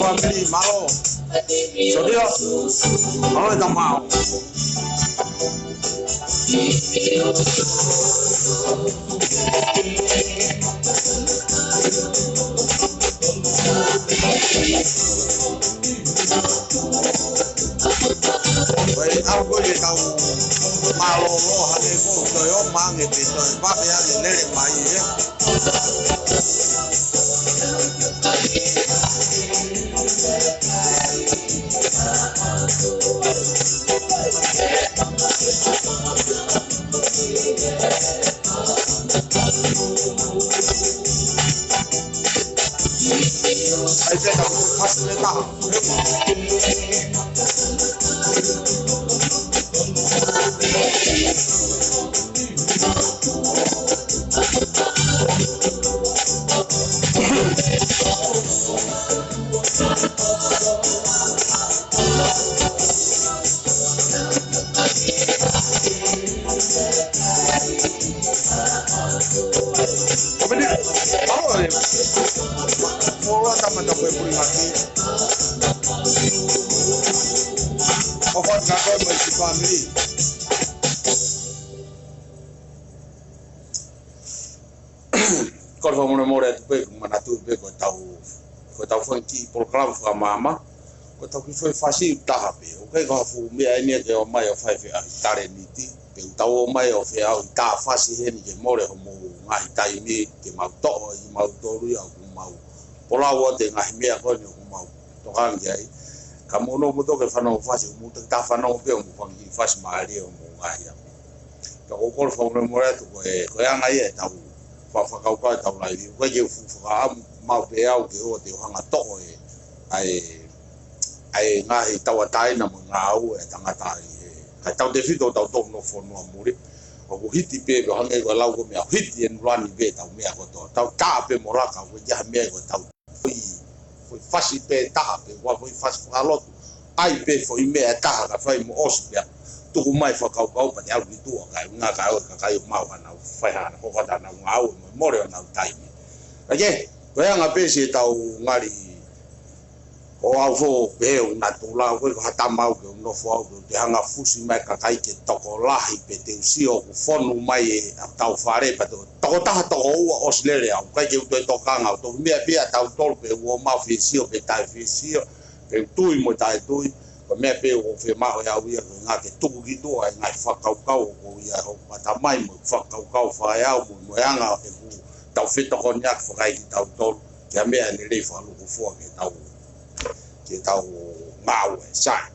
Famili, malo. Sodio. Malo dah mau. Baik, aku je tahu malo lo Hange ko toyo mange pito, pakai yang lele mai ya. Saya tak pasti tak. Kalau kamu mau lihat mana tu kau tahu Funky program mama kau tahu kau fasih tahap oke kau fumia ini kau mai of FIEMA'U tarik niti kau tahu mai of FIEMA'U tak fasih ini kau mau lihat mau ngai tai ini kau mau tolu ya kau mau pola wate ngai mea kau ni kau mau tokan jadi kamono mo to ke fano fasi mo ta fano pe mo fangi fasi mali mo ngai ka ko ko fa mo mo to ko anga ye ta fa ka ka ta lai ko je fu fa ma pe au ke o te hanga to ai ngai ta wa tai na mo ngau e tanga tai ka ta de fito ta to no fo no amore o ko hiti pe ko hange ko lau ko me hiti en rani be ta me ko to ta ka pe mo ra ka ko ja me ko ta foi fasi pe ta pe wa foi fasi fa lo ai pe foi me ta ka fai mo ospia tu mai fa ka ka pa ya ri tu ka nga ka ma wa na fa ha ko ka na ngau mo re na tai aje ko ya nga pe si ta ngari o au fo be una tula ko hata mau ke no fo au te hanga fusi mai ka kai ke toko lahi pe te usi o fonu mai tau fare pa to ta to o Australia ka ke to kanga to me be tau tol pe o ma fisio pe tai fisio pe tui mo tai tui ko me pe o FIEMA'U ya wi nga ke tu gi to ai ngai fa kau kau o ya o ta mai mo fa kau fa ya mo ya nga ke ku tau fito ko nyak fa kai tau tol ya me ani le fa lu fo ke tau ke tau ngau e sai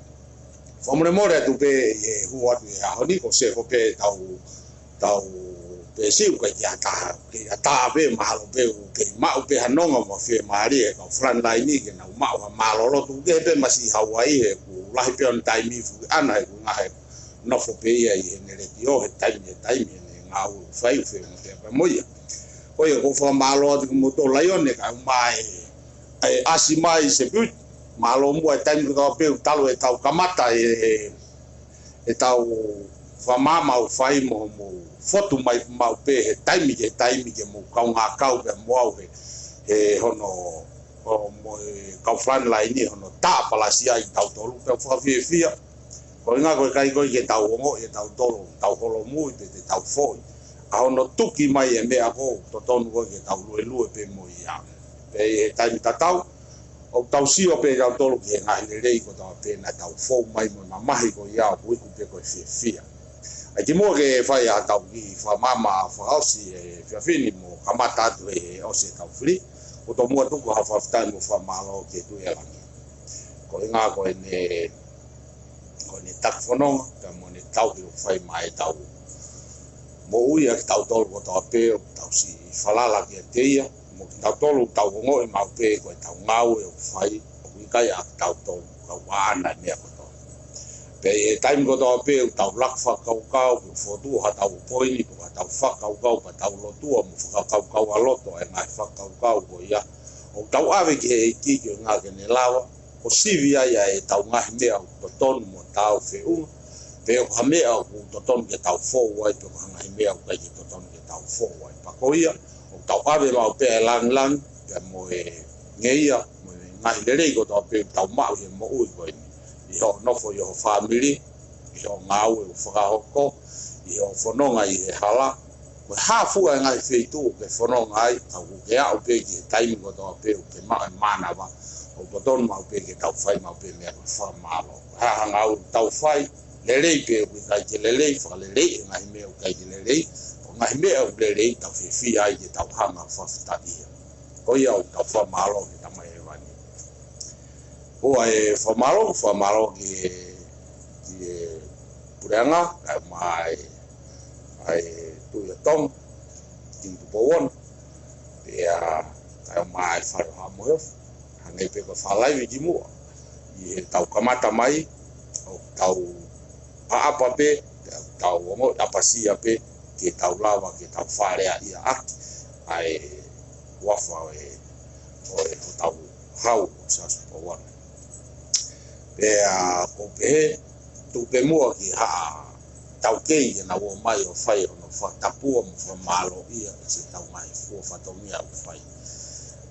fomre more tu pe e huat ya honi ko se ko pe tau pe si ko ya ta pe malo pe ke mau pe hanonga mo fe mari e ko frontline ke na mau malo lo tu ke pe masi hawaii e ku lahi pe on tai mi fu ana e nga e no fo pe ya e ne le dio e tai mi ngau fai fe mo te pa moia ko e ko fa malo tu mo to laione ka mai ai asimai se but malo mo tai ko pe talo e tau kamata e tau fa mama o fai mo foto mai mau pe tai mi ke mo ka nga ka pe mo e hono o mo ka frontline hono ta palasia i tau tolu pe fa fia ko nga ko kai ko ke tau ngo e tau tolu tau holo mu te tau foi a hono tuki mai e me a ko to tonu ko ke tau lu pe mo ia pe tai mi tau o tau si o pe tau tolu ke nga le rei ko tau pe na tau fo mai mo na mai ko ia ko ku pe ko fia ai ki mo ke fai a tau ki fa mama fa osi e fa fini mo kamata tu e osi tau fri o to mo tu ko ha fa sta mo fa malo ke tu e ko nga ko ne tak fono ka mo ne tau ki fai mai tau mo ui a tau tolu ko tau pe tau si falala ke teia mo tau tolu tau ngo e mau pe ko tau ngau e fai o kai a tau tolu ka wana ne ko pe time ko to pe tau lak fa kau fo tu ha tau poini ko tau fa kau pa tau lo tu mo fa kau a lo to e ngai fa kau ko ya o tau ave ke ki nga ke ne lawa o sivia ya e tau ngai me o ton mo tau feu pe o ha me o to ton ke tau fo wai pe ngai me o ka to ton ke tau fo wai pa ko ya o tau ave ma pe lang pe mo e ngeia mo ngai le ko to pe tau ma mo u ko yo no fo yo family yo ngau e whakahoko yo whanonga i he hala ko hafu e ngai wheitu ke whanonga ai au ke au pe ki taimi ko tō pe ke mana wa o poton mau pe ke tau whai mau pe mea kwa whamalo ha ngau tau whai lelei pe ku kai ke lelei whakalelei e ngai mea kai ke lelei o ngai mea u lelei tau whewhi ai ke tau hanga whawhitadia ko ia o tau whamalo ke tamai e wani o e whamalo ke pureanga mai ai tuia tong in Pupouon dia kai mai faro hamoe hange pe ko falai vi jimu i tau kamata mai o tau apa pe tau ngo tapasia pe ke tau lava ke tau fare ia aki ai wafa o tau hau sa Pupouon pe ko pe tu pe mo ki ha tau kei na wo mai o fai no fa tapu mo fa malo ia se tau mai fo fa to mia o fai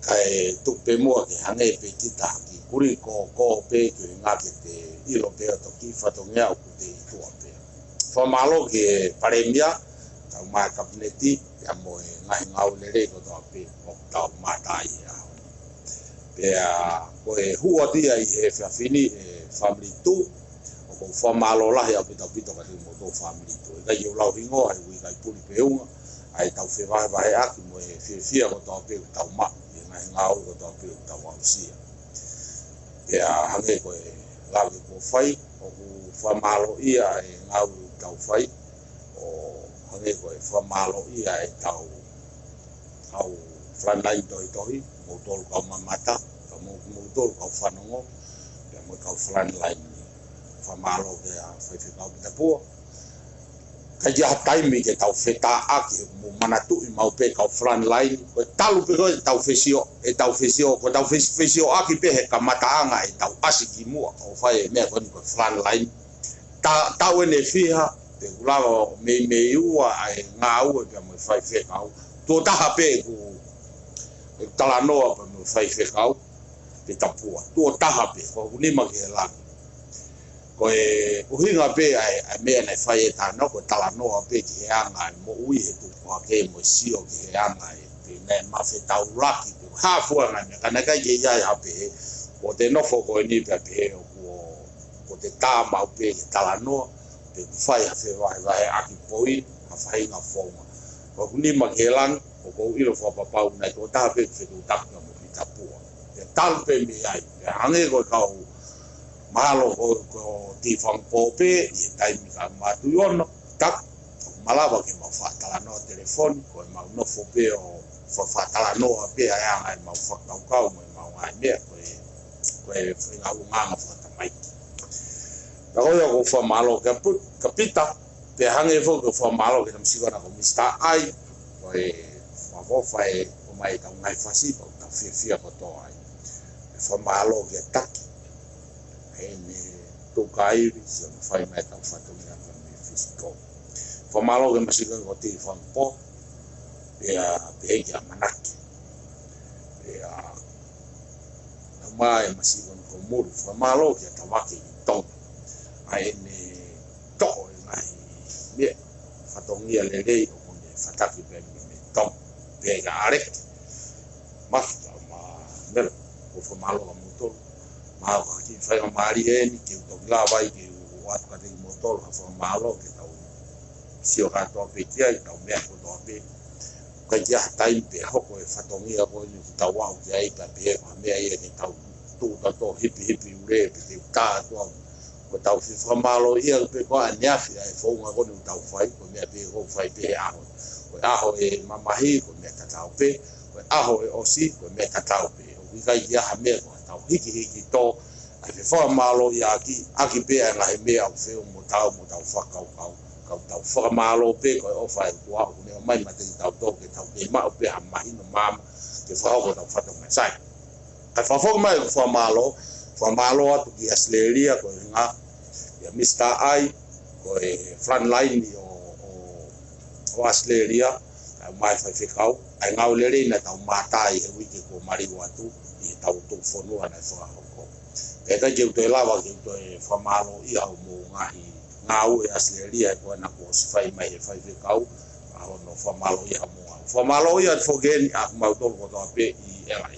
kai tu pe mo ki hange pe kita ki kuri ko pe ki nga ke te ilo pe to ki fa to mia o te tu pe fa malo ki palemia tau mai kabineti ya mo ngai ngau le re ko to pe o tau matai ya pe ko e huo dia i e fa fini family tu ko famalo la ya pita ka mo to family to ga yo la hingo ai wi ga puli peunga ai tau fe vai aki mo e fia ko to pe tau ma ngai ngau ko to pe tau ausia ya hange ko lawe ko fai o ku famalo ia e ngau tau fai o hange ko e famalo ia e tau au frontline doi mo tol ka mamata ka mo tol ka fanongo ya mo ka frontline famalo ke a FIEMA'U Tapu ka ja time ke tau feta aki mo manatu I mau pe ka frontline ko talu pe ko tau fesio ko tau fesio aki pe he ka mataanga e tau asiki mo o fai me ko frontline tau ene fiha te ulao MEIA ai ngau pe mo fai FIEMA'U to ta pe ku talanoa pe mo fai FIEMA'U te tapua to ta pe ko ni ma ke la ko e uhinga pe ai me na fai ta no ko talanoa pe ke anga mo ui he tu ko ke mo sio ke anga pe na ma fe ta uraki ha fu anga kana ka ye ya pe o te no fo ko ni pe ko te ta ma pe talanoa te fai a fe vai aki poi a fai na forma ko ni ma ke lang ko ilo fo papau na to ta pe fe tu tak na mo Tapua te tal pe mi ai hange ko ka malo ko ti fang pope i tai mi ka matu'ono tak malava ke ma fa talano telefoni ko ma no fo pe o fa talano pe ai ai ma fa ka ma ai me ko e fringa unga fa tamai ta ko fa malo ka kapita pe hange fo ko fa malo ke msigo na ko mista ai ko e fa e ko mai ka ngai fa si ko ta fia ko to ai fa malo ke tak ene tokai se fai mai tau fatu mea ka me fisiko famalo ke masika ko te fampo e a beja manaki e a mai masika ko muru famalo ke tawaki tong ai ne to ngai me fatongia lele ko ne fataki pe me tong beja arek mas ma mer ko famalo ko motor ma ki fai mari en ki to la vai ki wat ka de motor ka fo malo ki tau sio ka to pe ki ai tau me ko to pe ka ja tai pe ho ko fa to ngia ko ni tau wa ki ai ta pe ma me ai ni tau tu ta to hipi ure pe ki ta to ko tau fi fa malo ia pe ko anya fi ai fo nga ko ni tau fai ko me pe ko fai pe a ho e mamahi ko me ta tau pe ko a ho e osi ko me ta tau pe o ka ia ha me ko hiki to ai fa malo ya aki pe na me au fe mo tau fa ka tau fa malo pe ko o fa wa ne mai ma te tau to ke tau ke ma pe ha mai no mam ke fa ko tau fa to mai sai ai fa mai fa malo atu ki asleria ko nga ya mista ai ko e frontline o asleria mai fa FIEMA'U ai ngau lere na tau matai e wiki ko mari watu i tau tu fonu ana fa ko ke ka je to lava ke to fa malo I au mo ngahi ngau e asleria ko na ko si fai mai fa FIEMA'U a no fa malo I mo fa malo I fo gen a ma to ko to pe I LA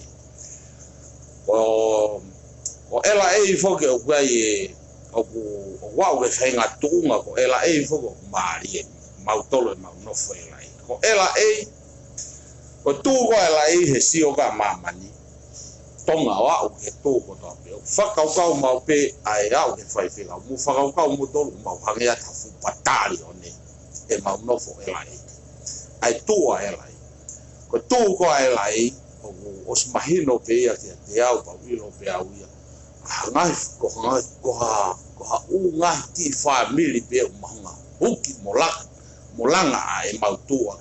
ko LA fo ke o kai o wa o fe nga tunga ko LA fo ko mari ma to lo ma no fo LA ko LA ko tu ko LA he si o ka mamani tonga wa o ke to ko to pe fa ka ma pe ai au ke fai FIEMA'U mu fa ka mu to ma hange ya tafu patali one e ma no fo LA ai tu LA ko tu ko LA o smahino pe ya te au pa wilo pe au ya ngai ko ha u ngai ti famili pe manga uki molanga e mautua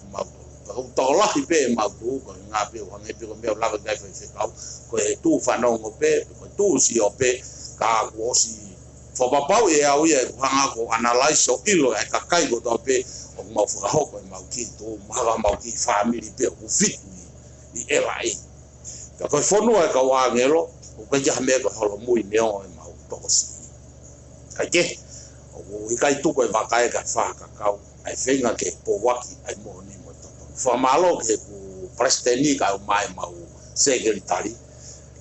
ko to la pe mautu ko nga pe wa ngai pe ko me la ga fa FIEMA'U ko e tu fa no pe ko tu si o pe ka wo si fo papau e au ye hanga ko analyze o ilo e ka kai ko to pe o ma fu ho ko ma ki to ma ma ki famili pe u fit I LA ka ko fonu e ka wa ngelo o ka ja me ko holo mui neo e ma to si ka ke o I kai tu ko e ba kai ka fa ka ka ai fenga ke po waki ai mo ni mo to fa malo ke ku presteni ka mai mau secretary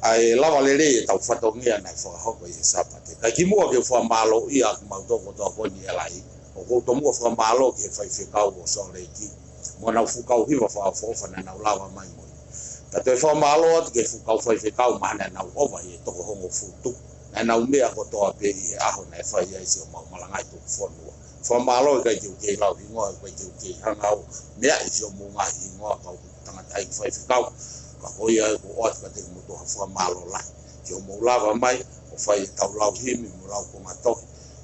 ai lava lele tau fatongia na fa ho ko I sapate ka ki mo ke fa malo I ak ma to ko ni LA o ko to mo fa malo ke fa FIEMA'U o so le ki mo na fu ka hiva fa na na lava mai mo ta te fa malo ke fu ka fa FIEMA'U mana na o va I to ho mo fu tu na umea ko toa pe I aho na FIEMA'U isi o malanga tu fonua famalo ka ke lau ingoa ko ke hangau mea isi o munga ingoa ka tanga tai fai kau ka hoia ko ot ka te moto famalo la ke mo lava mai o fai tau lau himi mo lau ko mato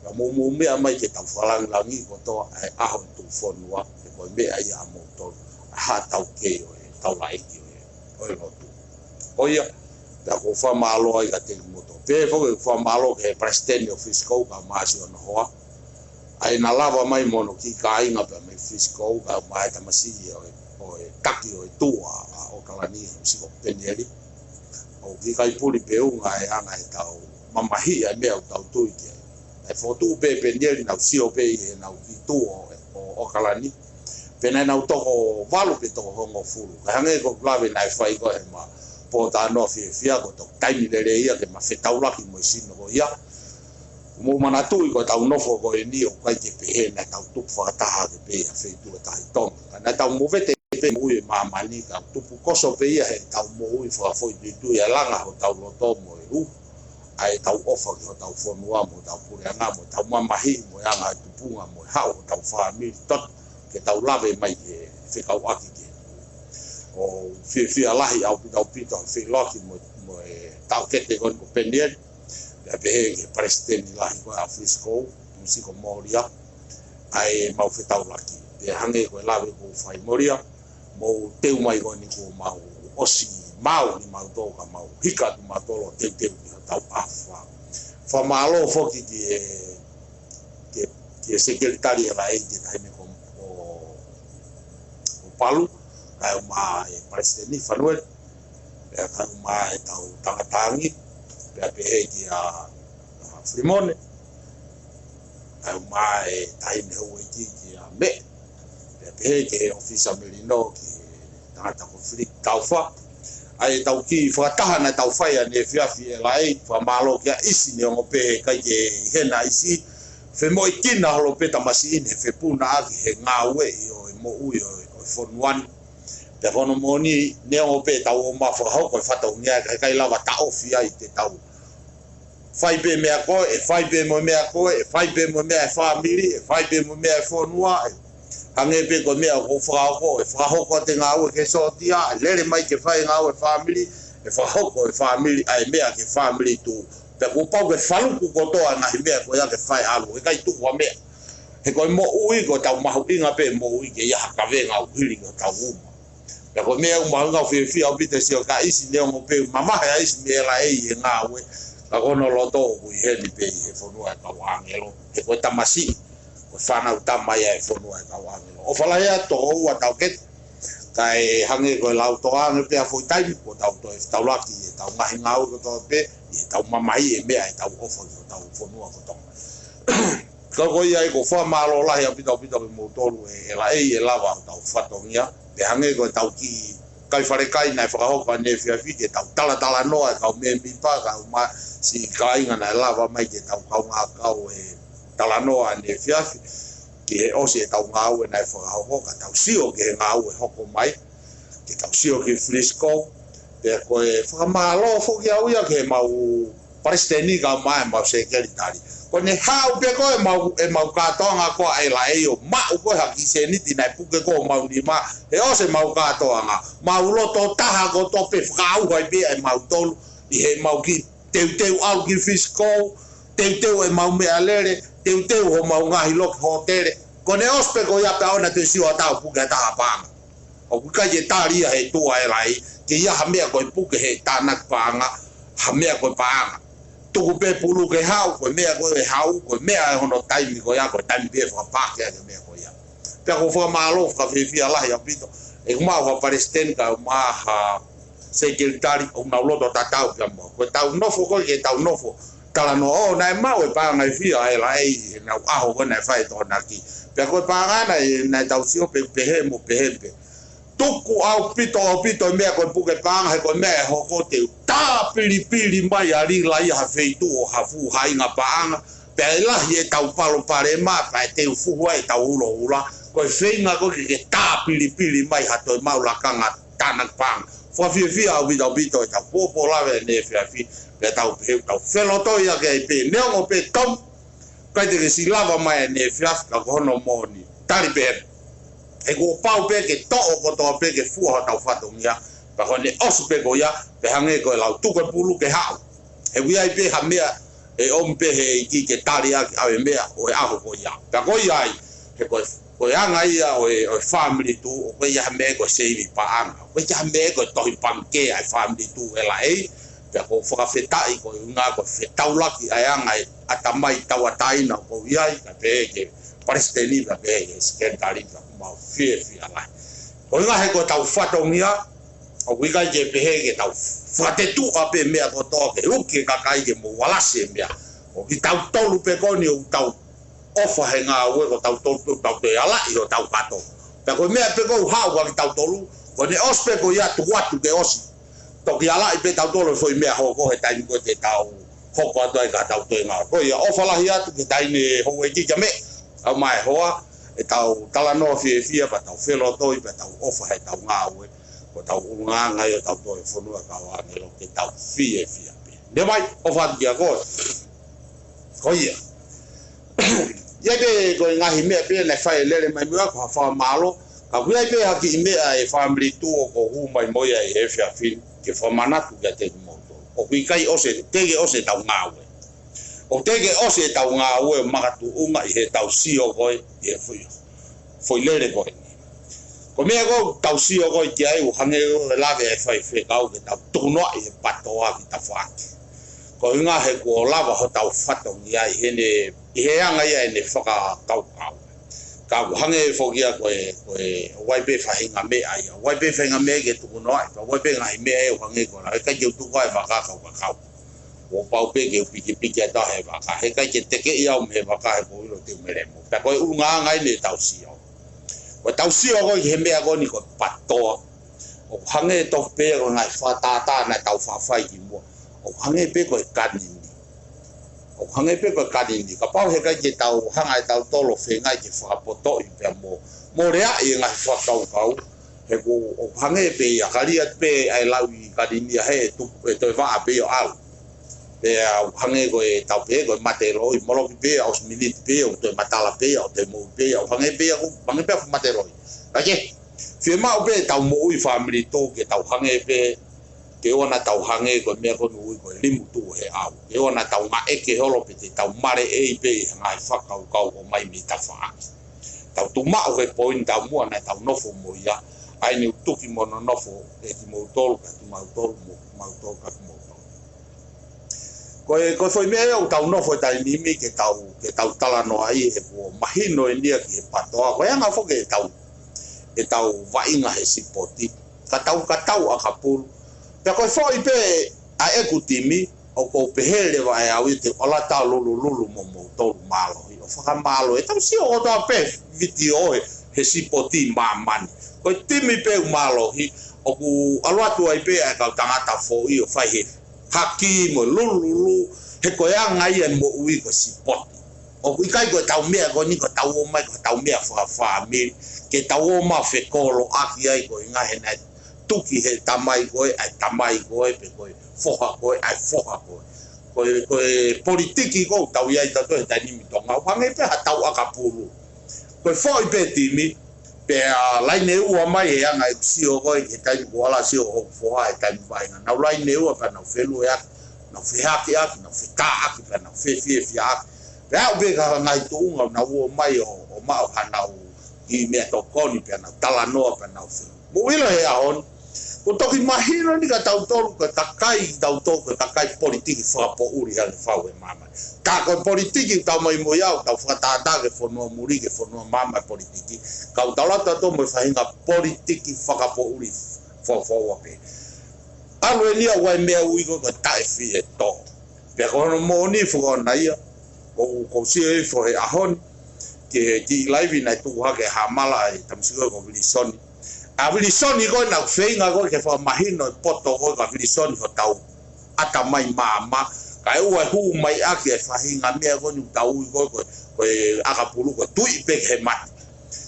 ka mo mea mai ke tau falang langi ko toa aho tu fonua ko mea ia mo to ha tau ke o tau lai ki o no tu hoia da ko famalo ai ka te moto pe fo famalo ke presidente ofisco ka masi on hoa ai na lava mai mono ki ka inga pe me fisco ka mai ta masi o taki o tua o kalani si ko peneli o ki kai puli pe unga e anga e tau mamahi ai me o tau tui ke ai fotu pe peneli na si o pe na ki tua o kalani pe na to valu pe to hongo fulu ka hange ko lave na fai ko e ma po ta no fia ko to taimi le ia ke ma fetaula ki mo sino ho ia mo manatui ko tau nofo ko ni o kai ke pe na tau tu fa ta ha ke pe fe tu ta tong na tau mo vete pe mo e ma mani ka tu pu koso pe ia he tau mo u fa foi de tu ia langa ho tau lo to mo u ai tau ofa ko tau fo mo tau pu ya nga mo tau ma mahi mo ya nga tu punga mo ha o tau famili tot ke tau lave mai e fe kau aki ke o fia lahi AUPITO FILI mo tau kete kon ko pendien ya be presidente lahi ko afrisco musiko moria ai mau fetau laki be hange ko lave ko fai moria mo teu mai ko ni ko mau osi mau ni mau to ka mau hika ma tolo teu tau afa fa malo foki ke secretaria la e de taime ko palu ai mai presidente fanuel e ka mai tau tangatangi pe he a frimone ai mai taime ho ki a me pe he ofisa melino ki tangata ko frik taufa ai tau ki fataha na tau fai ne fiafi lai fa malo kia isi ne ngo pe ka ke hena isi fe mo ikina holo peta masine fe puna aki he ngawe yo mo u yo fonwan te hono moni ne ngo pe tau ma fa ho ko fata unia ka lava ta ofia i te tau fai be me ko e fai be mo me ko e fai be mo me family e fai be mo me fonua hange pe ko me ko fra ho ko te ngawe ke so dia lele mai ke fai ngawe family e fa ho ko family ai me ke family tu pe ko pa ke falu ko to na me ko ya ke fai alu e kai tu wa me e ko mo ui ko ta ma inga pe mo ui ke ya ka venga u hili ko ta u pe ko me ma nga fi AUPITO si ka isi ne mo pe mama ya isi me la e ngawe ka kono lo to ku he ni pe e fonua ka wangelo e ko ta masi o fana uta mai e fonua ka wangelo o fala ya to wa ta ket kai hange ko la to an pe fo tai ko ta to e ta laki e ta ma ngau ko to pe e ta mama e me e ta o fo ta fonua ko to ko ia ko fa malo la ya pita mo tolu e la e lava ta fatongia pe hange ko ta ki kai fare kai na fa ho ka ne fi ke ta tala no ka me mi pa ka ma si kai ngana lava mai ke ta ka nga ka e tala no ne fi ke o se ta nga o na fa ho ka ta sio ke nga o ho ko mai ke ta sio ke frisco pe ko e fa malo fo ke au ya ke mau presidente ka mai ma secretary ko ne hau pe ko e mau ka tonga ko ai la e o ma ko ha ki se ni tina pu ke ko mau ni ma e o se mau ka tonga mau lo to taha ko to pe frau ai be ai mau tolu i he mau ki teu au ki fisco teu e mau me alere teu ho mau ngahi lo hotere ko ne ospe ko ya pa ona te si o ta pu ke ta pa o ku ka je ta ria he tu ai lai ke ya ha me ko pu ke he ta na pa nga ha me ko pa tu pe pulu ke hau ko me ko e hau ko me hono taimi ko ya ko taimi pe fa pa ke me ko ya pe ko fa malo fa fia la ya pito e ma wa presidente ka ma ha secretary o na lo do tatau ka mo ko tau no fo ko ke tau no fo kala no o na ma we pa ngai fia ai la ai na a ho ko na fa to na ki pe ko pa na na tau sio pe he mo pe he tuku AUPITO me ko puke panga he ko me ho ko te ta pili mai ari la ia feitu o hafu hainga panga pe la ye tau palo pare ma pa te fu e tau ula ko feinga ko ke ta pili mai hato mau la kanga tanak pang fo fi AUPITO ta popo la ve ne fi pe tau pe tau felo to ia ke pe neo pe tom kai te si lava mai ne fiaf ka kono moni tari pe e go pau pe ke to o to pe ke fu ha tau fatu ia pa hone os pe go ia pe hange ko la tu ko pulu ke ha e wi ai pe ha mea e om pe he ki ke tari a mea o e aho ko ia ka ko ia ke ko anga ia o family tu o ko ia me ko sei pa anga ko ia me ko to panke ai family tu e la e pe ko foka fetai ko nga ko fetaula ki ai anga atamai tawatai na ko ia ka pe ke paresteni ba pe sken tali ka ma fie ala ko nga he ko tau fato mia o wi ga je pe he ke tau fate tu a pe mea ko to ke u ke ka kai ke mo wala se mea o ki tau tolu pe ko ni o tau ofa he ngā ue ko tau tolu tau te ala i o tau kato. Pea koe mea pe kou hau waki tau tolu, ko ne os pe ko ia tu watu ke osi. Toki ala i pe tau tolu foi mea hoko he taini koe te tau hoko atu ai ka tau te ngā. Ko ia ofa lahi atu ke taini hoko e kika me, au mai hoa, e tau talanoa fie pa tau whelo toi, pa tau ofa he tau ngā ue, ko tau unga ngai o tau toi whanua ka wāne lo ke tau fie pe. Ne mai, ofa atu kia koe. Ko ia. Ia pe ko ngahi mea pe na fai lele mai mua ko fa malo ka kuai pe haki mea e family tu ko hu mai moia e fia fin ke fa manatu ke te moto o kui kai ose tege ose tau ngawe o tege ose tau ngawe magatu unga i he tau sio koi e foi lele koi ko mea ko tau sio koi ki ai u hange o lave e fai fe kau ke tau tunoa i he patoa ki ta fati ko inga he ko lava ho tau fato ni ai hene i he anga ia ene whaka kau. Ka hange whokia koe waipe whahinga me ai. Waipe whahinga me ke tuku noai. Ka waipe ngai me e hange kona. He kai ke utuku ai whakakau ka kau. O pau pe ke piki ata he waka. He kai ke teke i au me waka he ko ilo te umeremo. Ka koe urunga ngai ne tau sio. Koe tau sio koe he mea koni koe patoa. O hange tof pe ko ngai whatata na tau whawhai ki mua. O hange pe koe kanini. O hange pe ko kanini ka pau he kai ke tau hanga tau tolo whenga ke whakapoto i pia mo rea i ngai whakau he ko o hange pe a karia pe ai lau i kanini he tu e toi waa pe o au pe o hange ko e tau pe ko mate roi molo pe o minute pe o toi matala pe o Temou pe o hange pe o hange pe mate roi ka ke FIEMA'U pe tau mo i family to ke tau hange pe ke ona tau hange ko mea ko nui ko Limu tu he au ke ona tau nga eke holo pe te tau mare e pe ngai whakau kau o mai mi ta whaaki tau tu mao he poin tau mua na tau nofo mo ia ai ni utuki mono nofo e ti mo tolu ka ti mau tolu ka ti mau tolu ko foi mea o tau nofo e tai nimi ke tau tala no ai he po mahino e nia ki he patoa ko anga fo ke tau vainga he sipoti ka tau a kapulu pe ko foi pe a ekutimi o ko pehele wa e au te ola ta lulu mo tolu malo i o faka malo e tau si o ta pe video he sipoti mamani ko timi pe malo hi o ku alwatu ai pe a ka tangata fo i o fai he haki mo lulu he ko ya ngai en mo ui ko sipoti o ku kai ko tau mea ko ni ko tau o mai ko tau mea fa famili ke tau o ma fe kolo aki ai ko nga he na tuki he tamai koe ai tamai koe pe koe foha koe ai foha koe politiki ko tau iai tato he tani mitonga wange pe hatau akapuru koe foi pe timi pe lai ne ua mai he anga sio koe he tani kuala sio ho foha he tani vainga nau lai ne ua pa nau felu e aki nau fehaki aki nau feta aki pa nau fefie aki pe au pe ka ngai tuunga nau ua mai o mao hanau i mea tokoni pe nau talanoa pa nau felu mo ilo he ahon ko toki mahino ni ka tau tolu ka takai tau tolu ka takai politiki whakapo uri hale whau e mama. Ka ko politiki tau mai mo iau, tau whakatata ke whanua muri ke whanua mama politiki. Kau tau lata tō mo whahinga politiki whakapo uri whau ape. Alo e nia wai mea uiko ka tae fi e tō. Pea ko hono mo ni whakona ia, ko sia e who he ahon, ke ki laivi nai tuha ke hamala e tamsiko ko vilisoni. A vilisoni ko na feinga ko ke fa mahino poto ko ka vilisoni fo tau ata mai mama ka ua hu mai aki fa hinga me ko ni tau ko akapulu ko tui pe he mat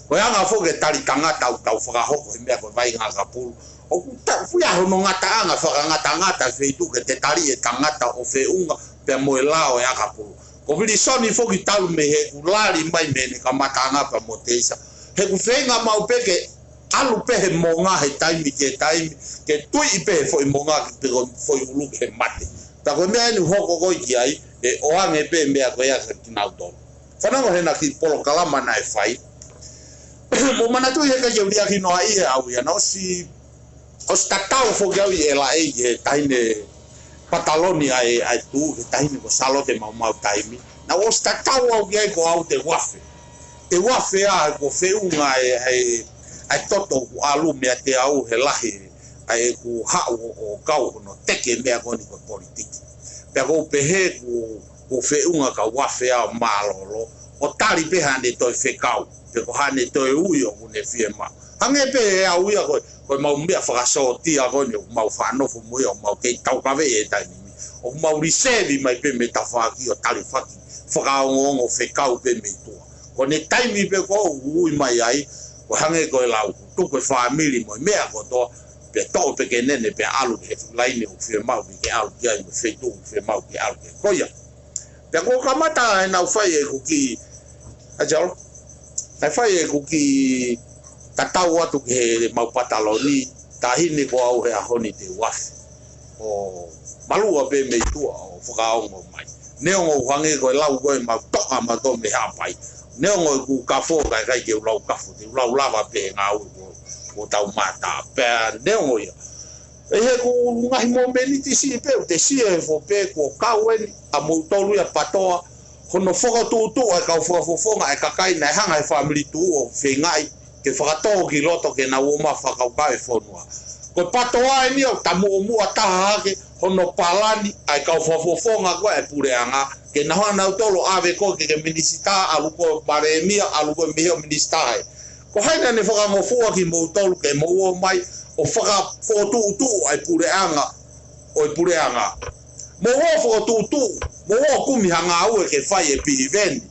ko anga fo ke tali tanga tau fa ho ko me ko vai nga akapulu o ta fuia ho no ngata anga whakangata ngata wheitu ke te tari e tangata o wheunga pe moe lao e akapuru. Ko hili soni foki talu me he ku lari mai mene ka matanga pa mo teisa. He ku whenga mau peke alu pehe mo ngā he taimi ke tui pehe fo i mo ngā ki peko fo i ulu ke mate. Ta koe mea ni hoko koi ki ai e oange pe mea koe asa KINAUTOLU. Whanango hena ki polo kalama na e whai. Mo manatu he ka jeuria ki noa i e au ia na osi tatau foki au i e la e he taine Pataloni ai tu ke tahini ko salote mau taimi na o tatau au ki ai ko au te wafe a ko wheunga ai toto ku alu mea te au he lahi ai ku hao o kau no teke mea koni ko politiki pe ko pehe ku wheunga ka wafe a malolo o tari pe hane toi whekau pe ko hane toi uio kune FIEMA'U Hange pe au ia ko mau mea whakasotia ko ni mau whanofo mui o mau kei tau kawe e tainimi o mau risevi mai pe me tawhaki o tali whaki whakaongongo whekau pe me tua ko ne taimi pe ko ui mai ai ko hange ko e lau tuko e Famili mo mea ko to pe tau pe ke nene pe alu he laine o FIEMA'U ke alu ki ai mo whetu FIEMA'U ke alu ke koia pe ko kamata e nau whai e kuki a jalo nai whai e kuki tatau atu ke mau Pataloni tahini ko au he ahoni te wafi o malua pe me tua o whakaongo mai neongo hange ko lau koe mau toka ma to me hapai neongo ku kafo kai ke lau kafo te lau lava pe ngau ko tau mata pe neongo ia e he ku ngai mo meniti si pe te si e fo pe ko kawen a mo tolu ia patoa hono foka tu ai ka fofonga e kakai na hanga e Famili tu o fengai ke whakatō ki loto ke na uoma whakauka e whonua. Ko patoa e ni o tamu mua taha hake hono palani ai kau whafofonga koe e pureanga ke na hoa nau tolo ave ko ke minisita aluko PALEMIA aluko meheo ministae. Ko haina ne whakamofua ki mou tolu ke mou mai o whakafotu ai pureanga o i pureanga. Mo ho whakatutu, mo ho kumi hanga au e ke whai e pihiveni.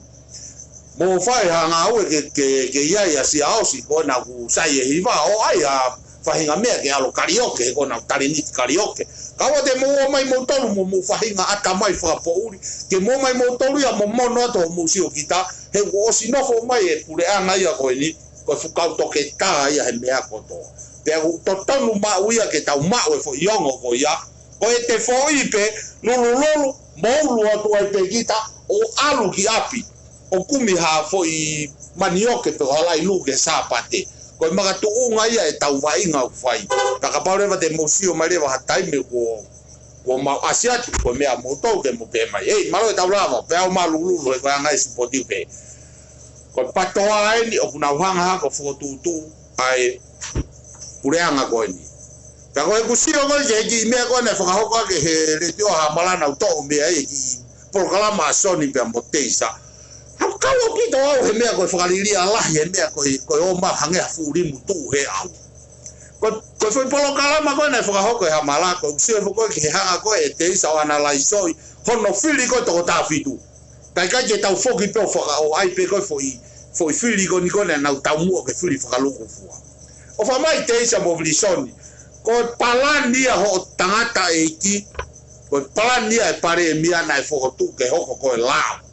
Mo fai hanga au ke iai a SIAOSI ko na ku sai e hiva o ai a fahinga mea ke alo karaoke ko na tariniti karaoke kawa te mo mai mo tolu mo fahinga ata mai fa pouri ke mo mai mo tolu ya mo mono to mo si o kita he o si no fo mai e pure anga ia ko ni ko fuka to ke ta ia he mea ko to pe o to tonu ma uia ke tau ma o fo yongo ko ia ko e te fo ipe lulu mo lu atu ai pe kita o alu ki api o kumi ha foi manioke pe hala i luke sapate ko maga tu unga ia e tau vai nga fai ka ka paure te musio mai le ha taime ko ma asiati ko me a moto ke mo pe mai ei malo ta bravo pe o malulu e ko nga si poti pe ko patoa ai ni o kuna hanga ha ko fotu ai pureanga ko ni ka ko ku sio ko je ki me ko ne fa ho ko ke le tio ha malana to me ai ki programa soni pe moteisa Kau pito au he mea koe whakariria lahi he mea koe o ma hange a furi mutu he au. Koe whai polo kalama koe nei whakahoko e hamala koe usio koe ki he hanga koe e te isa o analaisoi hono fili koe toko tā fitu. Kai ke tau foki pe o ai pe koe foi fili koe ni koe nau tau mua ke fili whakaluku fua. O whamai te isa mobilisoni koe palania ho tangata e iki koe palania e PALEMIA na e whakotu ke hoko koe lao.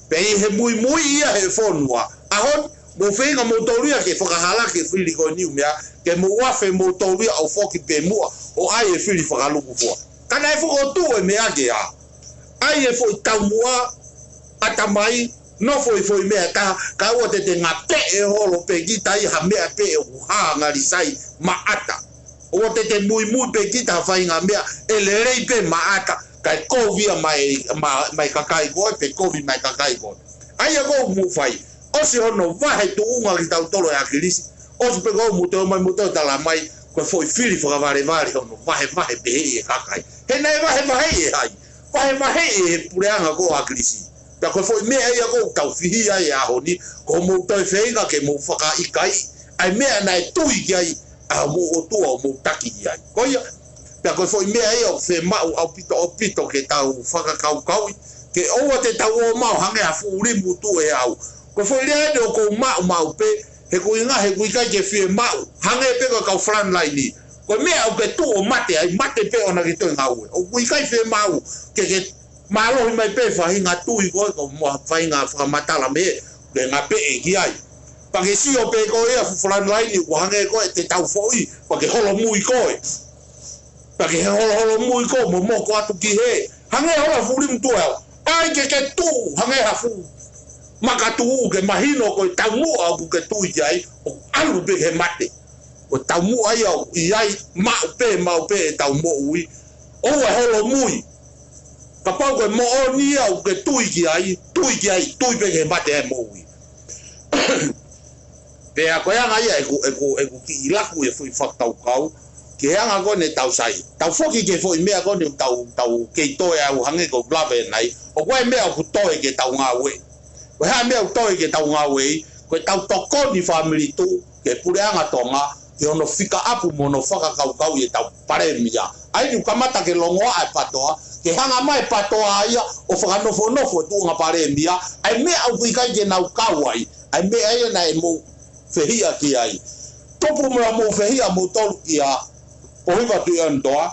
Pei he mui ia he whonua. Ahon, mo whenga mo tauria ke whakahala ke whiri ko niu mea, ke mo wafe mo tauria au foki pe mua, o ai e whiri whakaluku fua. Kana e whakotu e mea ke a. Ai e fwoi taumua, atamai, no fwoi mea ka ua te ngā pe e holo pe gita i ha mea pe e uhaa ngarisai maata. O te mui pe gita ha whainga mea, e le rei pe maata. Kai kovia mai kakai koe, pe kovi mai kakai koe. Aia kou mu whai, osi hono wahe tu unga ki tau tolo e akirisi, osi pe kou mu teo mai mu teo tala mai, koe foi whiri whakavare hono wahe pehe e kakai. He nei wahe e hai, wahe e pureanga kou akirisi. Pea koe foi mea ia kou tau whihia e ahoni, ko mu teo whenga ke mu whaka ikai, ai mea nai tui ki ai, a mu o tua o mu taki i ai. Koia, pea koe foi mea ia o FEMA'U AUPITO ke tau whakakaukau ke oua te tau o mau hange a furi mutu e au. Koe foi rea o kou mau pe he kui ngā he kui kai ke FIEMA'U hange pe koe kau frontline ko me au ke tu o mate ai mate pe ona ke to ngau o kui kai FIEMA'U ke malo mai pe fa hinga tu I ko mo fa hinga fa matala me ke nga pe e ki ai pa ke si o pe ko ia frontline ko hange ko te tau foi pa ke holo mui ko pa ke holo mui ko mo ko atu ki he hange hola fuli mtu ai ke tu hange hafu makatu ke mahino ko TOMU'A ku ke tu ai o alu be he mate o TOMU'A ia mau pe TOMU'A o holo mui kapau ko mo ni au ke tu ai tu be he mate mo ui pe a ko anga ia e ku ki ilaku e foi fakta kau ke anga ko ne tau sai tau foki ke foi mea ko ne tau ke to e au hange ko blave nai o ko e mea ku to e ke tau nga we ko ha mea to e ke tau nga we ko tau toko ni family tu ke pure anga tonga ke ono fika apu mono faka kau e tau PALEMIA ai ni kamata ke longo ai patoa ke hanga mai patoa ia o faka nofo tu nga PALEMIA ai mea au fika ke nau kawai ai mea ia na e mo FEHI'A ki ai topu mo FEHI'A mo tolu ki a POHIVA TUI'ONETOA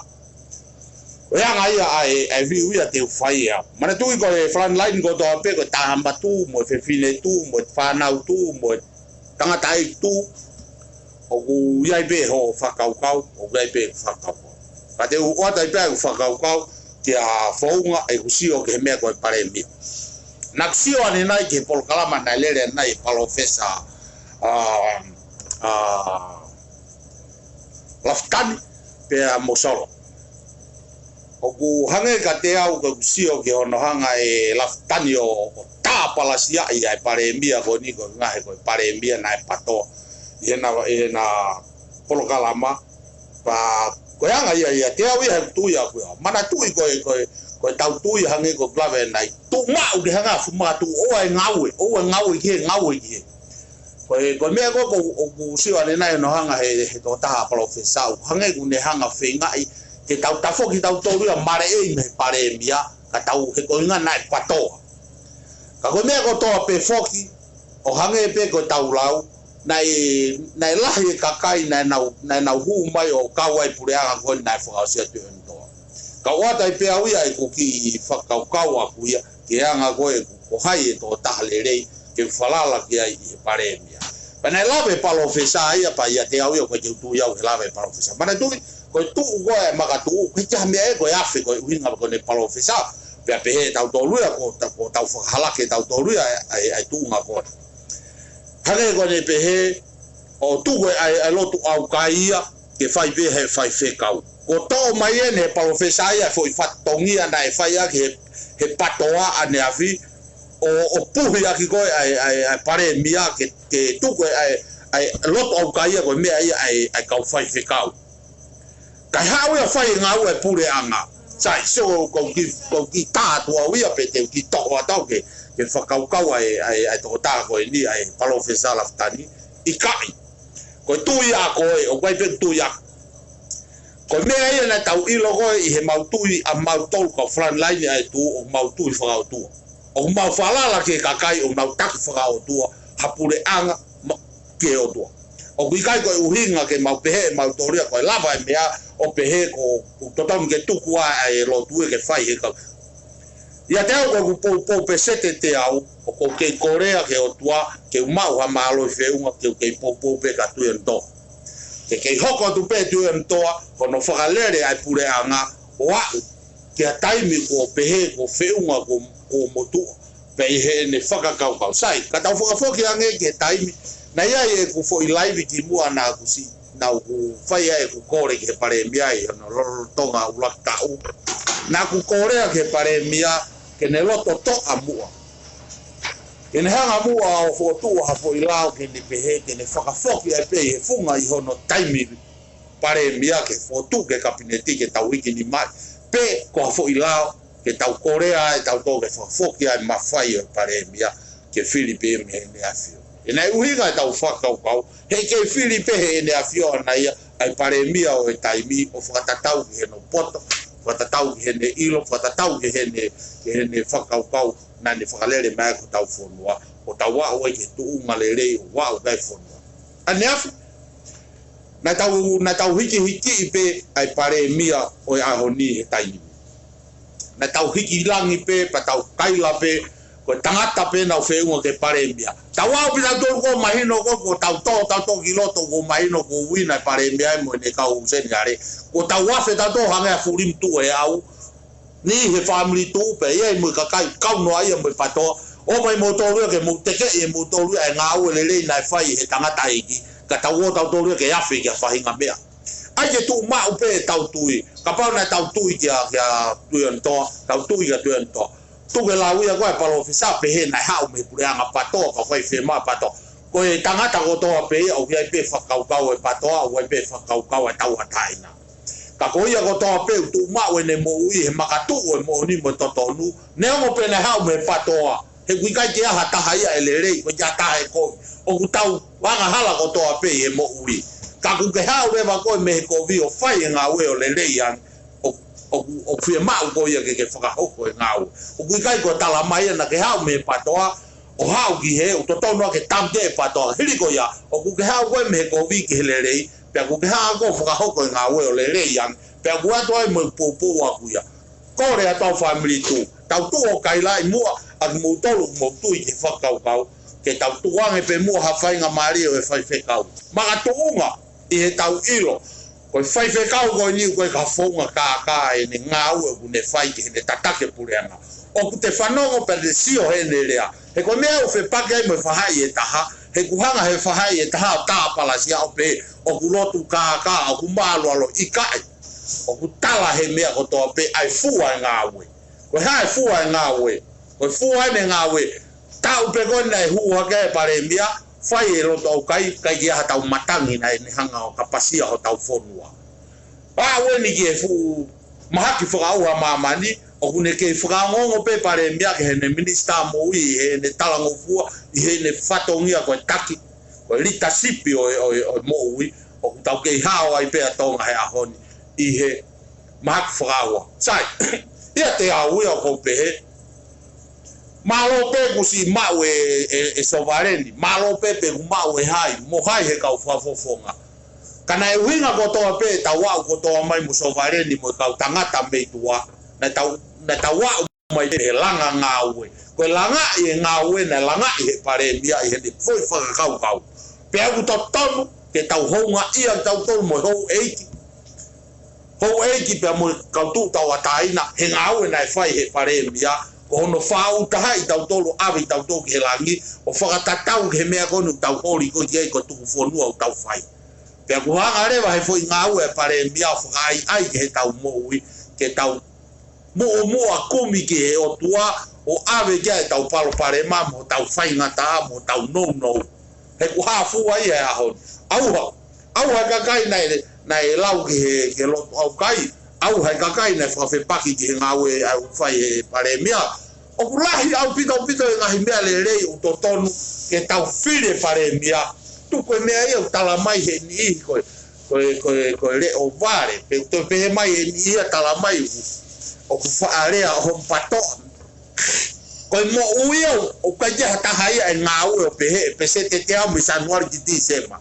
o anga ia ai viu ia te FAI'IA mana tu ko e frontline ko to pe ko tamba tu mo fefine tu mo fanau tu mo tanga tai tu o ku ia be ho fakau o ia be fakau ka te o ta pe fakau ki a founga e kusio ke me ko PALEMIA naksio ani nai ke pol kalama na lele nai palofesa laftani pe a mosolo o ku hange ka te au ka kusio ke ono hanga e laftani o ta palasia ia PALEMIA ko ni ko ngahe ko PALEMIA na pato ena polo kalama pa ko hanga ia te au ia tu ia ko mana tu ko tau tu ia hange ko blave nai tu ma u de hanga fuma tu o ngau ki ko me ko ku si wa nai no hanga he to ta professor hange ku ne hanga fengai ke tau ta foki tau to ria mare e me PALEMIA ka tau he ko nga nai pato ka ko me ko to pe foki o hange pe ko tau lau nai lahi ka kai nai hu mai o kawai pure anga ko nai fo sia tu ndo ka wa tai pe au ia ko ki fakau kawa ku ia ke anga ko ko hai to ta le ke falala ki ai PALEMIA pana lave palofesa ia pa ia te au ko ke tu ia ke lave palofesa mana tu ko tu ko e makatu ko ja me ko ia fe ko hinga ko ne palofesa pe pe tau to lu ko tau hala ke tau to lu ai tu nga ko hale ko ne pe he o tu ko ai lo tu au kaia ke fai be he fai fe kau ko to mai ne palofesa ia foi fatongia na fai ia ke he patoa ane afi o puhi aki ko ai PALEMIA ke tu ko ai lot au kaia ko me ai kau fai fe kau kai hau ia fai ngau e pure anga sai so ko ki ta to ia pe te ki to atau ke fakau kau ai to ta ko ni ai palofesa laftani I kai ko tu ia ko o kai pe tu ia ko me ai na tau I logo I he mau tu a mau tol ko frontline ai tu o mau tu fakau tu o mau falala ke kakai o mau tak fakau tu hapure anga ke o tu o kai ko UHINGA ke mau pehe mau toria ko lava mea o pehe ko totam ke tu kwa ai lo tu ke fai he ka ia te au ko po pesete te au o ko ke Korea ke o tua ke mau ha malo feunga ke po pe ka tu ento ke hoko tu pe tu ento ko no fagalere ai pure anga o ke taimi ko pehe ko feunga ko motu pe he ne faka kau sai ka tau foki ange ke taimi na ia e ku foi live ki mua na ku si na ku fai e ku kore ke PALEMIA e no tonga ulakta u na ku kore ke PALEMIA ke ne loto to amua ke ne hanga mua o fotu ha foi lao ke ne pehe ke ne faka foki e pe e funga I hono taimi PALEMIA ke fotu ke kabineti ke tau iki ni mai pe ko foi lao ke tau Korea e tau to ke foki ai mafai e PALEMIA ke FILI pe me ne afio ina UHINGA tau fakau kau he ke FILI pe he ne afio na ia ai PALEMIA o e taimi o whakatatau ki he no poto whakatatau ki he ne ilo whakatatau ki he ne fakau kau na ne whakalere mai ko tau whonua o tau wa o e ke tuunga le rei o wa o gai whonua ane afi na tau hiki pe ai PALEMIA o ahoni he taimi na tau hiki langi pe pa tau kaila pe ko tangata pe na feu ke PALEMIA tau au pita to ko mahino ko tau to kiloto ko mahino ko wina PALEMIA mo ne ka usen gare ko tau afe ta to hanga fulim tu e au ni he family tu pe ye mo ka kai kau no ai mo pato o mai mo to ke mo te ke e mo to e ngau le na fai he tangata iki ka tau to ke afe ke fahinga mea ai ke tu ma upe tau tui ka pa na tau tui kia TUI'ONETOA tau tui ka TUI'ONETOA tu ke la uia ko pa lo fisa pe he na ha me pureanga pato ka fai FIEMA'U pato ko e tangata ko to pe o ia pe fa kau e pato o pe fa kau e tau ataina ka ko ia ko to pe tu ma we ne mo ui he makatu o mo ni mo totonu ne mo pe na ha me pato he kui kai ke ha ta haia elere ko ja ta e ko o tau wanga hala ko to pe e mo ui ka ku ke ha we ba ko me ko vi o fai nga we o lele yang o FIEMA'U ko ia ke whakahoko e ngau. O kui kai ko tala mai na ke hao me patoa, o hao ki he, o totono ke tamte e patoa. Hiri ko ia, o ku ke hao koe me ko vi ki he lerei, pia ku ke hao ko whakahoko e ngau e o lerei yang, pia ku ato ai mo poupou aku ia. Kore a tau family tu, tau tu o kailai mua, ak mo tolu mo tui ke whakaukau, ke tau tuange pe mua hawhai nga maari o e whai whekau. Maka tuunga, i he tau ilo, ko fai fe kau ko ni ko ka fonga ka e ni ngau e ne fai ke ne tatake pureanga o ku te fanongo per de sio he ne lea he ko me o fe pake mo fa hai e taha he ku hanga he fa hai e taha ta pala sia o pe o ku lotu ka o ku malo alo ikai o ku tala he me ko to pe ai fua ngawe ko hai fua ngawe ko fua ne ngawe ta u pe ko nei hua ke PALEMIA fai e lo tau kai kia ha tau matangi na ni hanga o kapasia o tau fonua. We ni ke fu mahaki whakau ha mamani o kune ke whakangongo pe PALEMIA ke he ne minister mo i he ne talango fua i he ne whatongia koe taki koe rita sipi o mo ui o ku tau ke hao ai pe a tonga he ahoni i he mahaki whakau. Sai, ia te au ia ko pe he malo pe ku si mau e SOVALENI malo pe ku mau e hai mo hai he kau fafofonga kana e winga ko to pe tawa ko to mai mo SOVALENI mo kau tangata meitua na tawa mai he langa ngawe ko langa e ngawe na langa e PALEMIA e he foi fa kau pe ku to tonu ke tau honga ia tau to mo ho eiki pe mo kau tu tau ataina he ngawe na fai he PALEMIA ko no fau tahai tau tolu avi tau to ke langi o whakatatau ke mea konu tau hori ko tiai ko tuku whonua o tau whai. Pea ku hanga rewa he fwoi ngau e PALEMIA o whakai ai ke he tau moui ke tau moa kumi ke he o tua o ave kia e tau palo parema mo tau whai ngata mo tau no. He ku hafu ai he ahon. Auha kakai na e lau ke he loto au kai. Au hai kakai na whawhepaki ki he ngau e au whai he PALEMIA. O ku lahi AUPITO e ngahi mea le rei o totonu ke tau whire PALEMIA. Tuko e mea ia tala mai he ni ihi koe le o vare. Pe to pe he mai he ni ia tala mai o ku whaarea o mpato. Koe mo uia o kaje hataha ia e ngau e o pe se te au mi sanuari ki ti sema.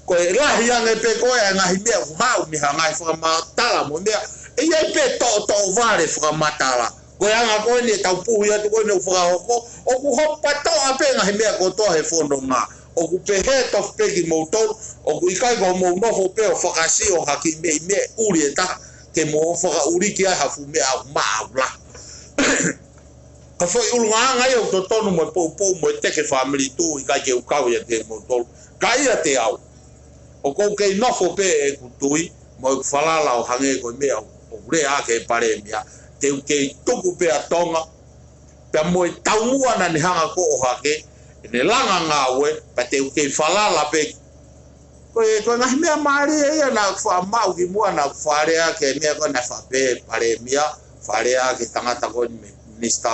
Koe lahi ange pe koe a ngahi mea uhau mi hangai whakamatala mo mea e iai pe to vare whakamatala koe anga koe ni tau puhi atu koe ni whakahoko o ku hopa to a pe ngahi mea ko to he whono ngā o ku pe he tof pegi moutou o ku ikai ko mou nofo pe o whakasi o haki mei me uri e taha ke mo whaka uri ki ai hafu mea au maa ula ka whai ulunga anga i o to tonu mo poupou mo e teke family tu ikai ke ukau ia te moutou ka ia te au o kou kei nofo pe e kutui mo e whalala o hange koe mea o rea ke PALEMIA te kei tuku pe a tonga pe mo e taumua na ni hanga ko o hake e ne langa ngawe pa te kei whalala pe koe ngahi mea maari e ia na whamau ki mua na wharea ke mea koe na whape PALEMIA wharea ke tangata koe ni minister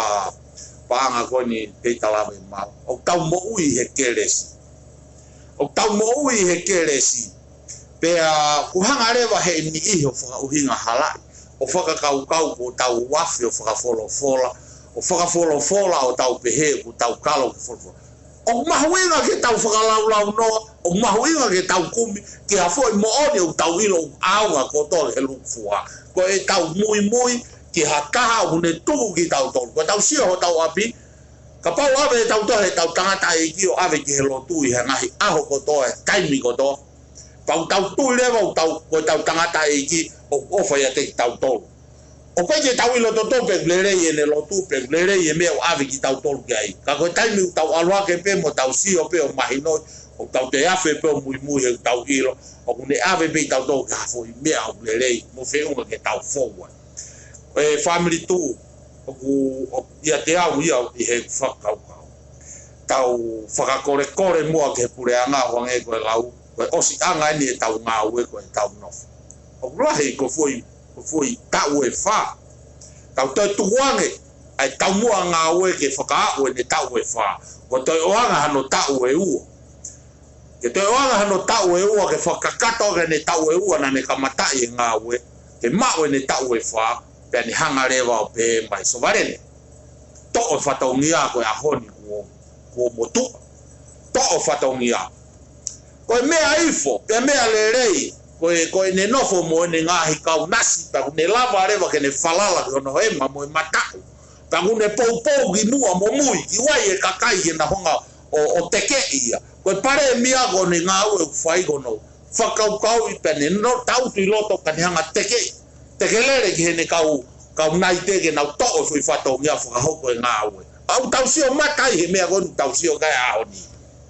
paanga koe ni peitalawe mau o tau mo ui he keresi o tau mo ui he keresi pea kuhanga rewa he ni iho whakauhinga halai o whakakaukau ko tau wafi o whakafolofola o whakafolofola o tau pehe ko tau kalo ko whakafolofola o mahuinga ke tau whakalau no o mahuinga ke tau kumi ke a foi mo oni o tau ilo aunga ko to he lukfua ko e tau mui ke hakaha hune tuku ki tau tolu ko tau sio ho tau api ka pau ave tau to he tau tangata e ki o ave ki he lotu i he ngahi aho ko to e kaimi ko to pau tau tui lewa tau ko tau tangata e ki o ofa ya te tau tolu o pe ke tau ilo to pe glere ye ne lotu pe glere ye me o ave ki tau tolu ki ai ka ko taimi tau alwa ke pe mo tau sio pe o mahino o tau te afe pe o mui he tau ilo o kune ave pe tau tolu ka foi me o glere mo fe unga ke tau fowa e family tu o ia te au ia i he whakau tau whakakore mua ke pure anga wange koe lau koe osi anga ni e tau ngā ue koe tau nofu o rahe ko foi tau e wha tau toi tuwange ai tau mua ngā ue ke whakaau e ne tau e wha ko toi oanga hano tau e ua ke toi oanga hano tau e ua ke whakakato ke ne tau e ua na ne kamatai e ngā ue ke mau e ne tau e wha pe ni hanga rewa o pe mai sovaleni to o whataungia koe ahoni ko motu to o whataungia koe mea ifo pe mea lerei koe ne nofo mo ne ngahi kau nasi pa ne lava rewa ke ne falala ke ono ema mo e matau pa ne poupou ki nua mo mui ki wai e kakai ke na honga o teke ia koe pare mia ko ne ngau e whai kono whakaukau i pe ne no tau tui loto ka ne hanga teke tekelere ki hene kau nai teke nau to'o fui whatau ngia whakahoko e ngā ue. Au tau sio matai he mea gonu tau sio kai aoni.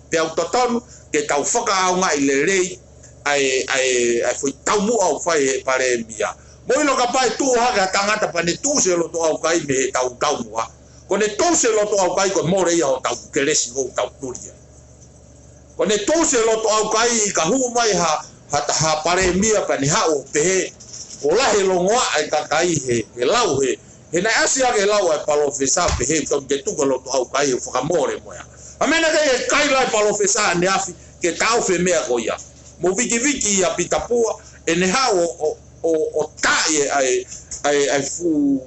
Te au totonu ke tau whakaau ngai le rei ai fui tau mua au whai he PALEMIA. Moilo ka pai tū haka tangata pa ne tū se loto au kai me he tau mua. Ko ne tū se loto au kai ko more ia o tau keresi o tau turia. Ko ne tū se loto au kai ka hu mai ha PALEMIA pa ni hao pehe o lahe longoa ai kakai he lau he na asia ke lau ai palofesa pe he tom ke tuko loto au kai o whakamore moia. A mena ke kai lai palofesa ne afi ke tau fe mea ko ia. Mo viki ia pitapua e ne hao o tae ai fu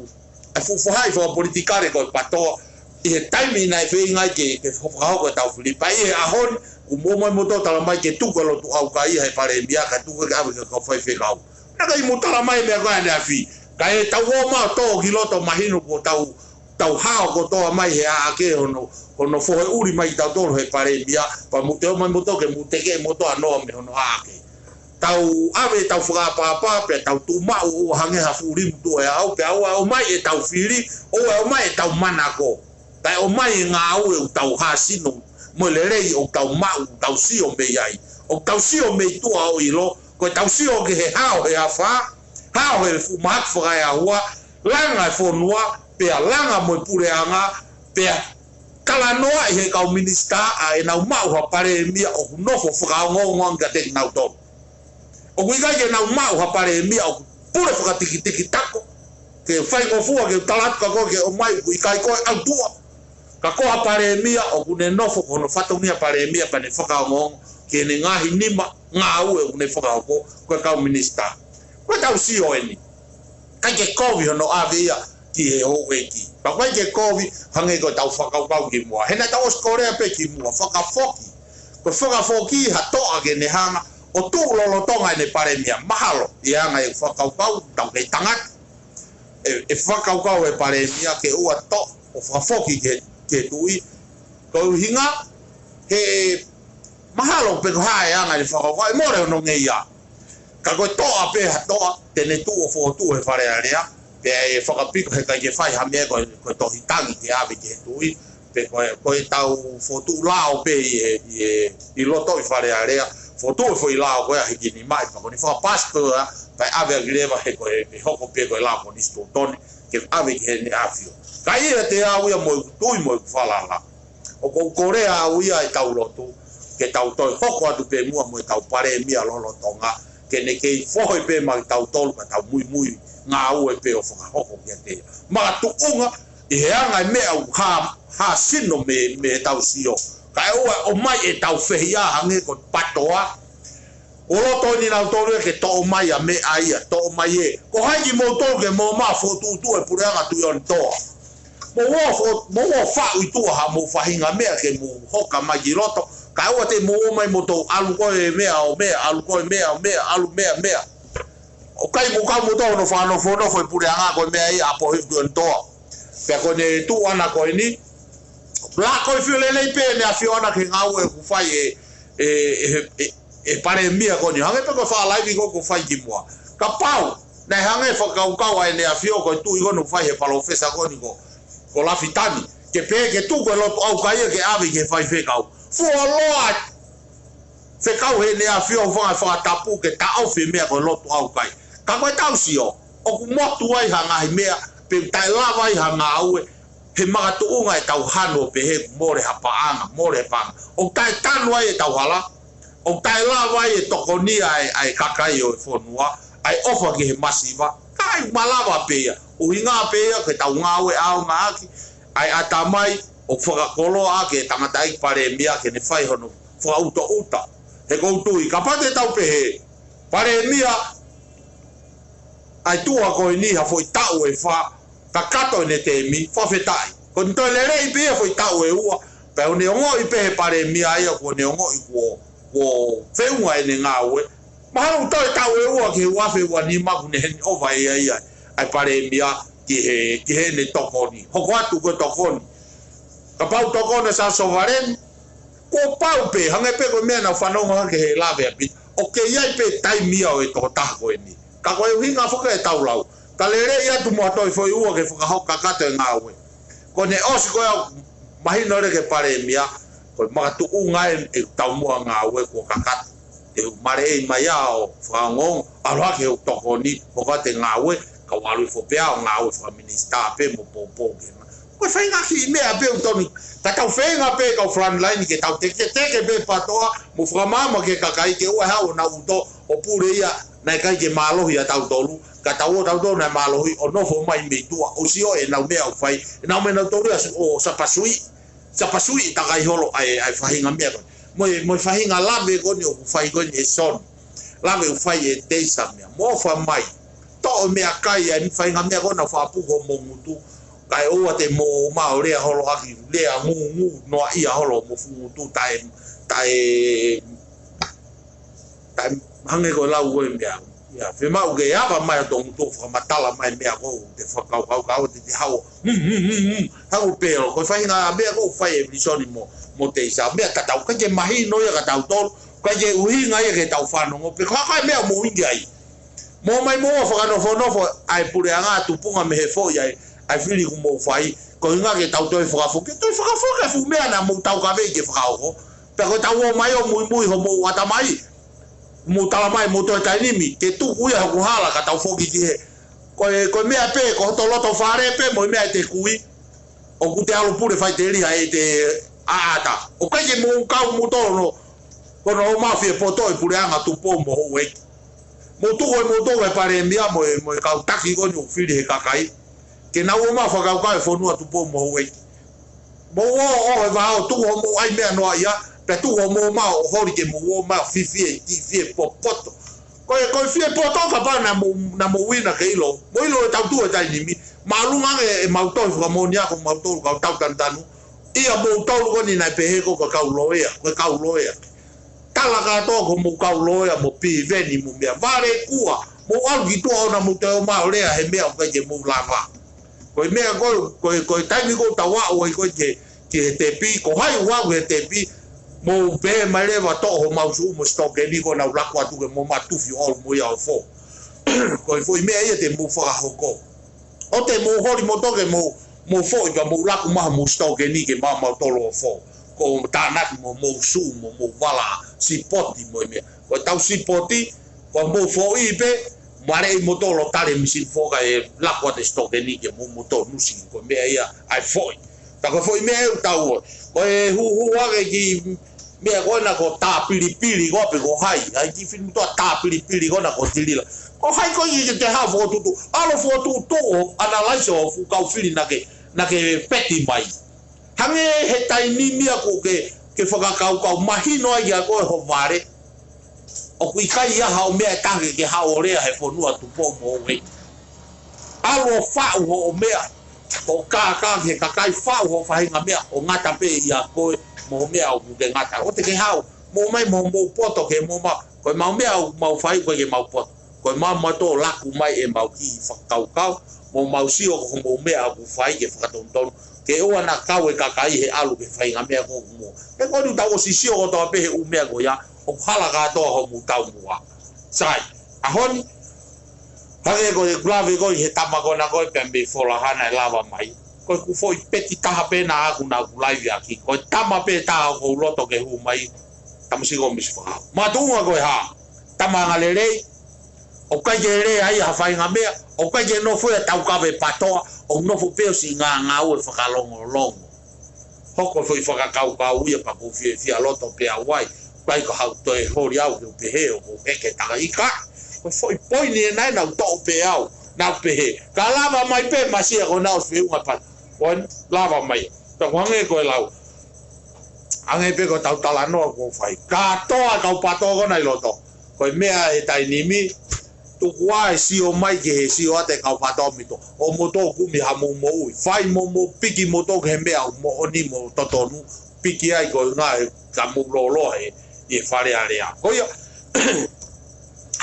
fuhai fo politikare ko patoa i he taimi na fe ngai ke whakahoko tau filipa i he ahon kumomo moto tala mai ke tuko loto au kai he PALEMIA ka tuko ka ave ka fai fe kau. Naka i mutala mai mea koe ane afi. Ka e tau o maa tō ki loto mahino ko tau hao ko tō mai he aake hono fohe uri mai tau tōru he PALEMIA pa mute o mai moto ke mute ke moto anoa me hono aake. Tau ave tau whakapapa pe tau tūmau o hange hafu rimu tō e au pe au o mai e tau fili o mai e tau manako. Tai o mai e ngā au e o tau hasino mo le rei o tau mau tau sio mei ai. O tau sio mei tua o ilo ko tau sio ke he hao he afa hao he fu mak frai a hua langa fo noa pe langa mo pure anga pe kala noa he ka minista a ena mau ha PALEMIA o no fo fra ngong ga te nau to o wiga ke nau mau ha PALEMIA o pure fo tiki tako ke fai ko fu ke talat ka ko ke o mai ku kai ko au tua ka ko ha PALEMIA o kune no fo no fatonia PALEMIA pa ne foka ngong ke ne ngahi nima ngā ue une whakahoko koe kau minista. Koe tau sio eni. Kai ke kovi hono ave ia ki he ho eki. Pa koe ke kovi hange koe tau whakaukau ki mua. Hena tau oskorea pe ki mua. Whakafoki. Koe whakafoki ha toa ke ne hanga o tū lolotonga e ne PALEMIA. Mahalo. I hanga e whakaukau tau kei tangat. E whakaukau e PALEMIA ke ua to o whakafoki ke tui. Koe hinga he mahalo pe ko hae anga le whakakau, e more ono ngeia. Ka koe toa pe ha toa, tene tu o fo tu he whare area, pe e whakapiko he kai ke whai hamea koe tohi tangi ke ave ke he tui, pe koe tau fo tu lao pe i loto i whare area, fo tu e fo i lao koe a hiki ni mai, pa koni whakapasko a, pa ave a gireva he koe hoko pe koe lao koni sto tone, ke ave ke he ne afio. Ka ia te au ia mo tui mo i whalala. O kou korea au ia i tau lotu, ke tau toi hoko atu pe mua mo tau PALEMIA lolo tonga ke ne kei fohoi pe ma tau tolu ka tau mui ngā ue pe o whakahoko kia te ma tuunga i he anga i mea ha sino me tau sio ka o mai e tau FEHI'A hange ko patoa o loto ni nau tolu ke to mai a me aia to mai e ko haiki mo tolu ke mo ma fotu tu e pure anga TUI'ONETOA mo fa u tu ha mo fahinga mea ke mo hoka mai roto ka o te mo mai moto alu ko e mea o mea alu ko e mea o mea alu mea o kai mo ka mo to no fa no fo no foi pure anga ko mea I a POHIVA to pe ko ne tu ana ko ni la ko fiole le pe ne a fiona ke ngau e ku fai e PALEMIA ko ni hange pe ko fa live ko fai ki mo ka pau na hange fa ka ai ne a fio ko tu I no fai e palo fesa ko ni ko la fitani ke pe ke tu ko lo au kai ke ave ke fai fe kau fo lo fe kau he ne a fio fa tapu ke ta au fe mea ko lo au kai ka ko tau sio o ku mo tu ai hanga he mea pe tai lava ai hanga au he maga tu unga e tau hano pe he more hapaanga more panga o tai tanu ai e tau hala o tai lava ai e tokoni ai kakai o fonua ai ofa ke he masiva kai malava pe UHINGA pe ke tau ngawe au ngaki ai atamai o whakakolo a ke tangata I PALEMIA ke ne whai hono whakauta uta he koutui ka pate tau pe he PALEMIA ai tua koe ni ha foi tau e wha ka kato ne te mi whawhetai ko nito le rei pe foi tau e ua pe o ne ongo I pe he PALEMIA ai ko ne ongo I ko wheunga e ne ngawe mahalo tau e tau e ua ke wafe ua ni maku ne heni ova e ai ai PALEMIA ki he ne tokoni hoko atu ko tokoni ka pau tokoni sa SOVALENI ko pau pe hange pe ko mea na whanonga ke he lawe apit o ke iai pe tai mia o e toko tako e ni ka koe UHINGA whuka e tau lau ka le rei atu mua toi foi ua ke whakahoka kato e ngāwe ko ne osi koe au mahino re ke PALEMIA ko makatu unga e tau mua ngāwe ko kakato e mare e mai ao whakangong aroha ke tokoni hoka te ngāwe ka walu fo pe au ngau fa minister pe mo popo ke ko fa nga ki me ape o toni ta ka fenga pe ka frontline ke ta te pe patoa mo fra mama ke ka kai ke o ha o na uto o pure ia na kai ke malo ia ta tolu ka ta o ta do na malo o no fo mai me tua o si o e na me au fai na me na tolu o sa pasui ta kai holo ai fa hinga me mo fa hinga lave ko ni o fai ko ni son lave o fai e te sa me mo fa mai to mea kai ani whainga mea kona whapuho mo mutu kai oa te mo mao rea holo aki lea ngu noa ia holo mo futu tai hange ko lau koe mea FIEMA'U ke apa mai to mutu whamatala mai mea ko te whakau te hao hau pero ko whainga mea ko whai e brisoni mo te isa mea tatau ka ke mahi no ia ka tau tolu ka ke UHINGA ia ke tau whanongo pe kai mea mo hingi ai mo mai mo whakanofo ai pure anga tupunga me he fo ai FILI ku mo fai ko inga ke tau toi whakafoke fu mea na mo tau ka vei ke whakauko pe ko tau o mai o mui ho mo wata mai mo tala mai mo toi tainimi ke tu kuia haku hala ka tau foki ki he ko mea pe ko to loto whare pe mo mea te kui o ku te alo pure fai te riha e te aata o kai ke mo kau mo tolo kono o mafia poto e pure anga tupo mo ho weki mo to e PALEMIA mo ka taki ko ni FILI he kakai ke na o ma fa ka fonua tu po mo we mo o va o tu mo ai me no ia pe tu mo ma o hori ke mo ma fie poto ko fie poto ka ba na mo wina ke ilo mo ilo ta tu ta ni mi malunga e ma to fa mo nia ko ma to ka ta tantanu ia mo to ko ni na pe he ko ka uloia tala ka to ko mo ka uloia mo pi veni mo mea vare kua mo algi to na mo te ma lea he mea ko ke mo lava ko mea ko tai ko tawa o ko ke te pi ko hai wa ko te pi mo pe mai le va to ho ma su mo sto ke ni ko na la kwa tu ke mo ma tu fi o mo ya fo ko foi mea ia te mo fa hoko o te mo hori mo to ke mo fo ka mo la ku ma mo sto ke ni ke ma to lo fo ko tanat mo su mo vala sipoti mo me ko tau sipoti ko mo fo ipe mare mo to lo tale mi sin foga e la ko te sto ke ni ke mo to nu sin ko me ia ai foi ta ko foi me tau ko e hu age ki me ko na ko ta pili ko pe ko hai ai ki fin to ta pili ko na ko tilila ko hai ko i te ha fo tu alo fo tu to analyze o fu ka FILI na ke peti mai hange he taini mia ko ke whakakau mahino ai a koe ho vare o kui kai ia hao mea tange ke hao rea he whanua tu po mo wei alo whau ho mea ko ka he kakai fau ho fahinga mea o ngata pe ia ko mo mea o ke ngata o te ke hau mo mai mo poto ke mo ma ko mau mea mau fai ko ke mau poto ko mau to laku mai e mau ki fakau mo mau sio ko mo mea ku fai ke fakatonton ke o ana kau e kakai he alu ke fahinga mea ko mo e ko du ta o sisio ko to pe he u mea ko ya o hala ka to ho mu tau mua sai ahoni Hange ko e grave ko he tama ko na ko pembe fola hana lava mai ko ku foi peti taha pe na aku na live aki ko tama pe ta ko loto ke hu mai tamsi ko misfa matunga ko ha tama ngalele o ka jere ai ha fai ngamea o ka je no foi tau ka be patoa o no fu pe si nga o fa longo longo hoko foi fa ka u ia pa ko fi loto pe awai kai ko ha to e hori au pe he o ke ta ika foi poini nai na to pe au na pe ka lava mai pe masia ko na fe unha pa on lava mai to hange ko lau ange pe ko tau tala no ko fai ka to ka pa to ko nai loto ko mea e tai nimi tu kwa si o mai ke si o te ka pa to mito o moto ku mi ha mo fai mo piki moto ke mea mo oni mo totonu piki ai ko na ka mo lo e fare area ko yo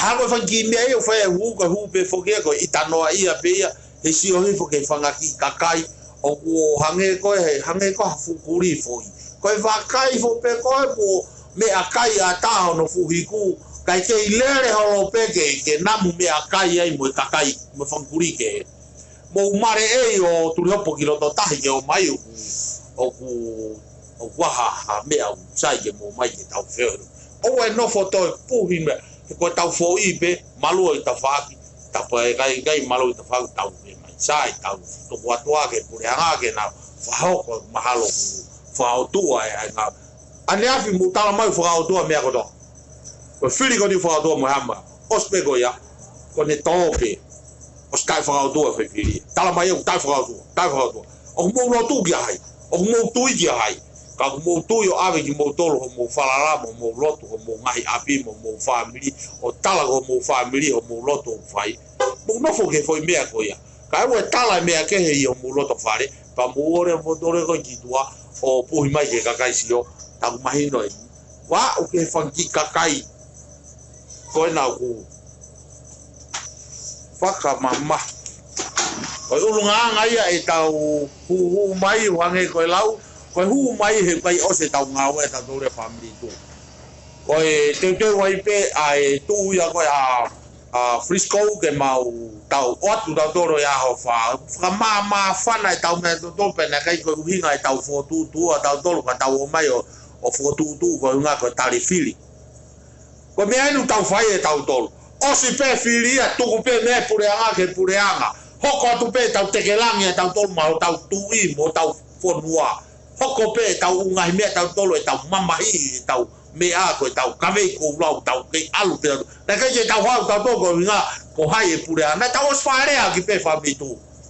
Hago fangi me ai o fa hu ko hu pe foke ko itano ia pe ia e si o hifo ke fanga ki kakai o hange ko fukuri foi ko va kai fo pe ko me akai ata no fuhiku kai ke ilere ho pe ke namu me akai ai mo kakai mo fanguri ke mo mare e o tu hopo ki lo tahi ke o mai o ha me au sai ke mo mai ke tau fe o e no foto puhime ko tau foi be malu ta faki ta pa kai malu ta faki tau be mai sai tau to kwa ke pureanga ke na fa ko mahalo fa tua ai na ane afi mutala mai fa tua me ko do ko fili ko di fa tua mo hamba ospego ya ko ne tope os kai fa tua fa fili tala mai o ta fa tua o mo no tu gi ai o mo tu gi ai ka mo tu yo ave ki mo tolo mo falala mo loto mo ngai api mo family o tala mo family o mo loto fai mo no fo ke foi mea ko ya ka o tala mea ke he yo mo loto fare pa mo ore mo dore ko kitua o puhi mai ke kakai sio ta mai no wa o ke fanki kakai ko na ku faka mama o ulunga ngai e tau hu mai wange ko lau ko hu mai he kai o se tau ngau e ta dore family tu ko e te wai pe ai tu ya ko a frisco ke mau tau o tu da doro ya ho fa ma fana tau me do pe na kai ko hinga tau fo tu tau doro ka tau mai o fo tu ko nga ko tali fili ko me ai nu tau fai e tau doro o si pe fili a tu pe me pureanga hoko tu pe tau tekelangi tau doro mau tau tui mo tau fonua hoko pe tau ngai me tau tolo e tau mamahi tau mea ko tau kave ko lau tau ke alu pe na ka je tau hau tau ko nga ko hai e pure ana tau sfare a ki pe family tu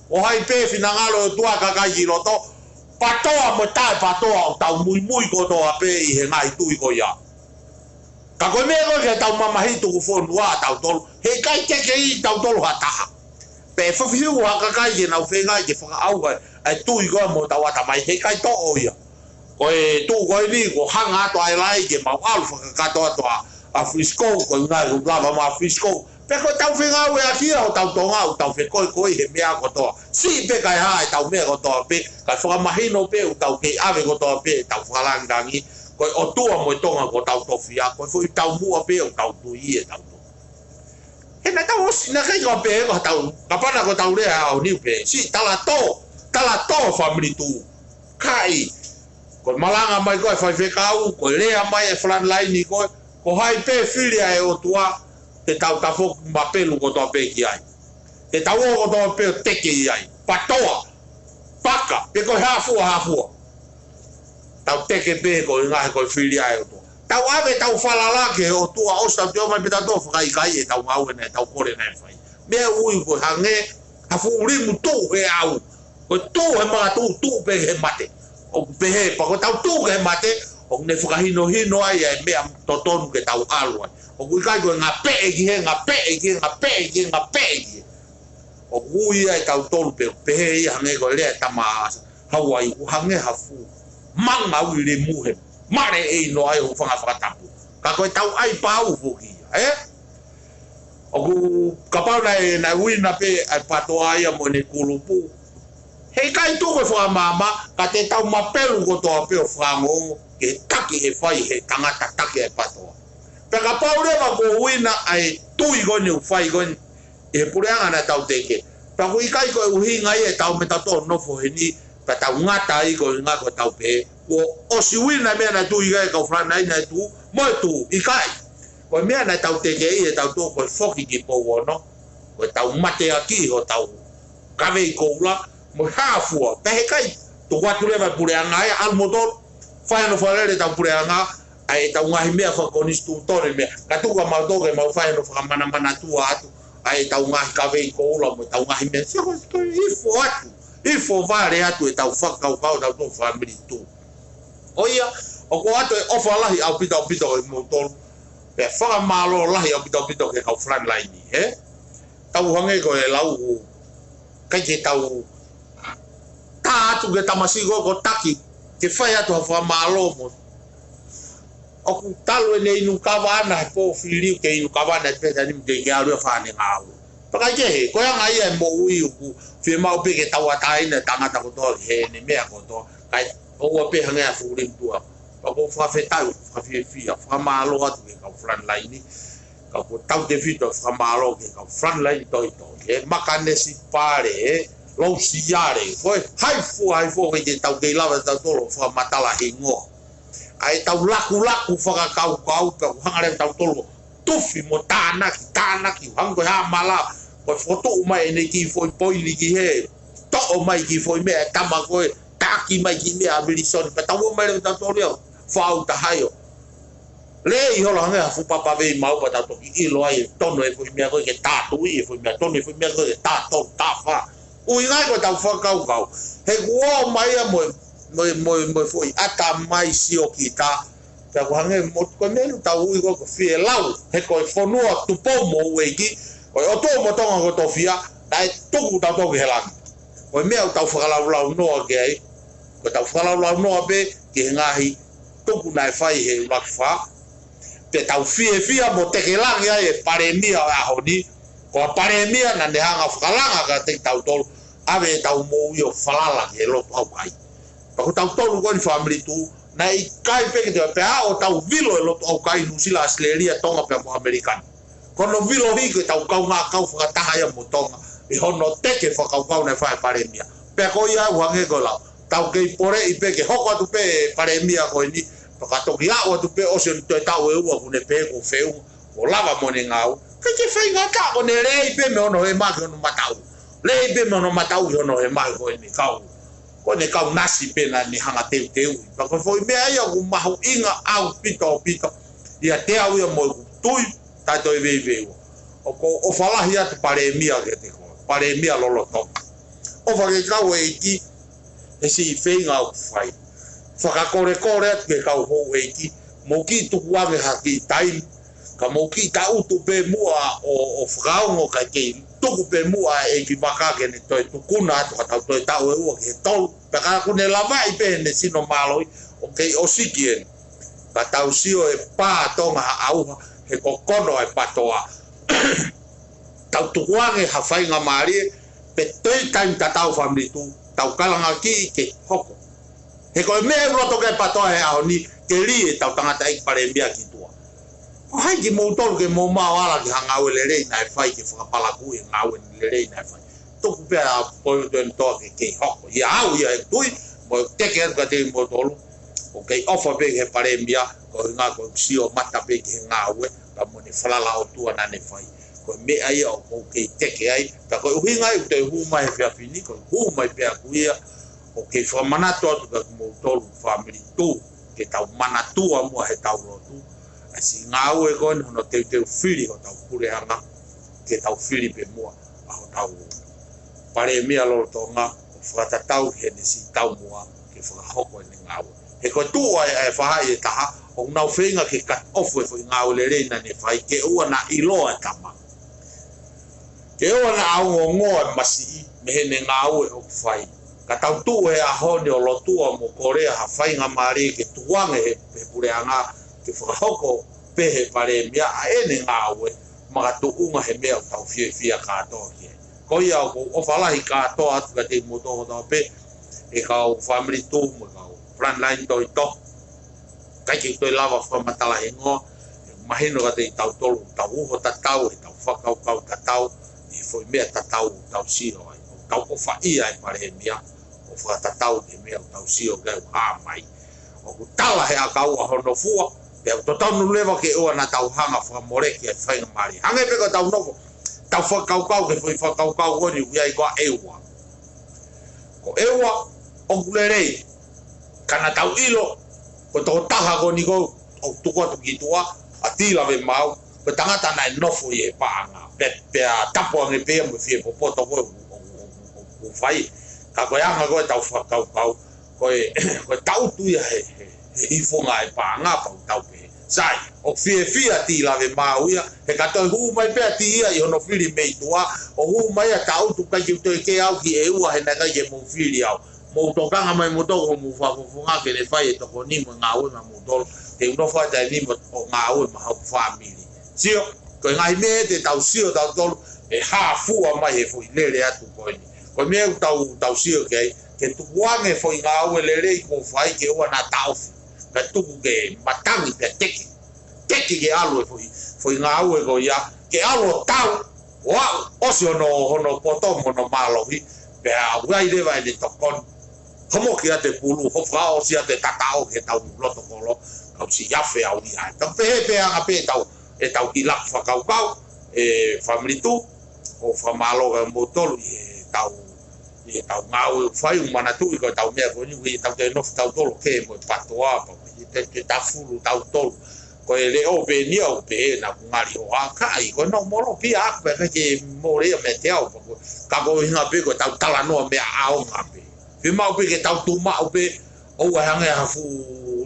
o hai pe finangalo tua ka ka ji loto patoa mo ta patoa tau mui ko to ape i he ngai tu ko ya ka ko me ko ke tau mamahi tu fo nua tau tolo he kai te ke i tau tolo hata pe fo fiu ha ka je na fe ngai ke fa au ai tu i go mo ta wata mai he kai to o ia ko e tu ko ni ko hanga to ai lai ke mau alfa ka to a frisco ko nga ko blava ma frisco pe ko tau finga we aki o tau tonga o tau fe ko he mea ko to si pe kai ha tau me ko to pe ka fa mahino pe o tau ke ave ko to pe tau falangangi ko o tu mo tonga ko tau to fia ko foi tau mu pe o tau tu i e tau he na tau na kai ko pe ko tau ka pana ko tau le a o ni pe si tala to family tu kai ko malanga mai ko fa fe kau ko lea mai e frontline ko hai pe fili ai o tua te tau ta fo mapelu ko to pe ki ai te tau ko to pe te ki ai patoa paka pe ko hafu tau te ke pe ko nga ko fili ai o tua tau ave tau falala ke o tua o sa te mai pe to fa kai tau ngau ne tau kore ne fai me ui ko hange hafu Limu tu he au ko tu he ma tu pe he mate o pe he pa ko tau tu he mate o ne fuka hino ai me am totonu ke tau alu o ku kai ko nga pe ki he o o ui ai tau tolu pe hei hange ko lea tama Hawaii u hange hafu mang mau i Limu he mare e no ai ho Fanga whakatapu ka koe tau ai pau foki o ku kapau na wina pe ai patoa ia mo ne kulupu hei kai tu ko mama ka te tau mapelu ko toa pe o whango ke taki he whai he tangata taki ai patoa pe kapau rewa ko wina ai tui goni u whai goni e pureanga na tau teke pa ko ikai ko uhinga e tau me tato no fo heni pa tau ngata i ko nga ko tau pe ko o si wina me na tui ga ka frana na tu mo tu ikai ko me na tau teke e tau to ko foki ki po wono ko tau mate aki ho tau kave ko la mo hafu pe kai to watu le va pureanga ai al motor fa no fa le tau pureanga ai tau ngahi me fa ko ni stu tore me ka tu ga ma to ga ma fa no fa mana tua atu ai tau ngahi kave ko la mo tau ngahi me se ko ifo vale atu e tau whakau kau tau tō family tū oia o ko atu e ofa lahi aupito e motolu pe whakamalo lahi aupito ke kau frontline he tau hange ko e lau kai ke tau tā atu ke tamasigo ko taki ke whai atu ha whakamalo mo o ku talo e ne inu kawana he po FILI ke inu kawana e peta ni mte ke aru e whane ngāu paka ke he ko yang ai e mo ui uku FIEMA'U pe ke tau atai na tangata ko to he ne mea ko to kai o pe hange a furim tua pa ko fa fetau fa fia fa malo atu ke ka frontline ka ko tau de fito fa malo ke ka frontline to he makane si pare lo siare foi hai fo ke tau ke lava tau tolo fa matala hingo ai tau laku fa kau ka hangare tau tolo tufi mo tanaki hango ha mala ko foto mai ne ki foi poili ki he to mai ki foi me tama ko taki mai ki me abilison pa tau mai ta tolo fa ta hayo le i hola nga fu papa ve mau pa ta to ki lo ai tono e foi me ko ke ta tu i foi me tono e foi me ko ta to ta fa u ngai ko tau fa kau he ko mai mo foi ata mai si o kita ta ko hange mo ko me tau i ko fie lau he ko fonua tu po mo we ki o to mo tonga ko to fia dai toku ta to helang o me au tau whakalau no ke ai ko tau whakalau no be ke ngahi toku nai fai he lakfa te tau fia mo te helang ia e PALEMIA a honi ko PALEMIA na ne hanga whakalanga ka te tau tolu ave tau mo io falala ke lo tau kai pa ko tau tolu ko ni family tu na i kai pe ke te pe o tau vilo e lo tau kai nu sila asleria tonga pe mo american kono vilo hi ke tau kau ngā kau whakataha ia mo tonga i hono teke whakau na whae PALEMIA pe ko ia uhange ko lau tau kei pore i pe ke hoko atu pe PALEMIA ko ini pakatoki au atu pe ose ni toi tau e ua kune pe ko feu o lava mo ne ngau ke whai ngata ko ne rei pe me ono he maki ono matau rei pe me ono matau i ono he maki ko ini ko ne kau nasi pe na ni hanga teu pako foi mea ia ku mahu inga au pito ia te au ia mo tui tai toi vei o ko o falahi atu PALEMIA ke te ko PALEMIA lolo toka o whake kau e ki e si whenga o whai whakakore atu ke kau hou e ki mo ki tuku ame haki taimi ka mo ki ta utu pe mua o whakaongo kai kei tuku pe mua e ki makake ne toi tukuna atu ka tau toi tau e ua ke tolu pe kakune lavai pe ne sino maloi o kei o siki eni ka tau sio e pā tonga auha he kokono e patoa tau tukuange hawhai ngā maari pe toi time ta tau family tu tau kalanga ki ke hoko he koe mea roto ke patoa he ahoni ke rie tau tangata i PALEMIA ki tua o hai ki moutolu ke mō mawala ki hangau e lerei nai whai ke whakapalaku e ngau e lerei nai whai toku pia a poio tuen toa ke hoko ia au ia e tui mo teke atu ka te moutolu o kei ofa pe he PALEMIA ko ngā ko sio mata pe ke ngau e ka mo ne whalala o tua na ne whai ko me ai o ko ke teke ai ka ko uhinga i te huma e pia fini ko huma i pia kuia o ke whamanato atu ka mo tolu family tu ke tau manatua mua he tau rotu asi ngau e ko no te FILI o tau pureanga ke tau FILI pe mua a o tau PALEMIA lo tonga o whakatatau he ne si tau mua ke whakahoko e ne ngau he ko tua e whahai e taha o nau whenga ke cut off e ngau le reina ne whai ke ua na iloa tama ke ona au ngoa masi mehene ngau e o fai ka tau tu e a hone o lotua mo Korea ha fai nga mari ke tuange he pureanga ke whakahoko pehe PALEMIA a ene ngau e magatu unga he mea tau fia katoa ke koia o whalahi katoa atu ka te motoho tau pe e kau Famili tu mo kau frontline toi to kai ki toi lava whamatala he ngoa mahino ka te tau tolu tau uho tatau he tau whakau kau tatau e foi mea tatau tau sio ai tau o FAI'A e PALEMIA o whakatatau te mea tau sio kau mai o ku tala he a kau a hono fua pe to tau lewa ke o na tau hanga whamoreki ai whainga mari hange peko tau novo tau whakau kau ke foi whakau kau goni uia i koa ewa ko ewa o kulerei kana tau ilo ko to taha goni ko o tuko to kitua atila ve mau ko tangata na nofo ye paanga pe a tapo nge pe mo fie po to ko o fai ka ko anga ko tau whakau kau ko tau tu ya he fonga e paanga pa tau pe sai o fie atila ve mau ya he ka to hu mai pe atia i ono fili meitua o hu mai a tau tu ka ki to ke au ki e ua he na ka ye mo fili au mo to kanga mai mo to mo fa funga ke le fai to ko ni mo ngau ma mo do te no fa ta ni mo ngau ma ha family sio ko ngai me te tau sio tau to e ha fu mai e foi le atu ko ni ko me tau sio ke tu wange foi ngau le ko fai ke ua na tau ka tu ke matangi pe teki ke alo foi ngau e ko ya ke alo tau wa o si ono poto mo malo hi pe a wai le vai le to kon como que te pulu ho frao si te tatao ke tau loto kolo kau si yafe au ni ai ta pe a pe tau e tau ki lak fa kau e Famili tu o fa malo ga motolo e tau ngau fai un manatu ko tau me ko ni tau te no tau tolo ke mo patoa pa te ta fulu tau tolo ko ele o be ni o be na ngari o aka i ko no moro pi a pe ke mo re me te au ka ko hinga pe ko tau tala no me a o ngape FIEMA'U pe ke tau TOMU'A pe o wa hange ha fu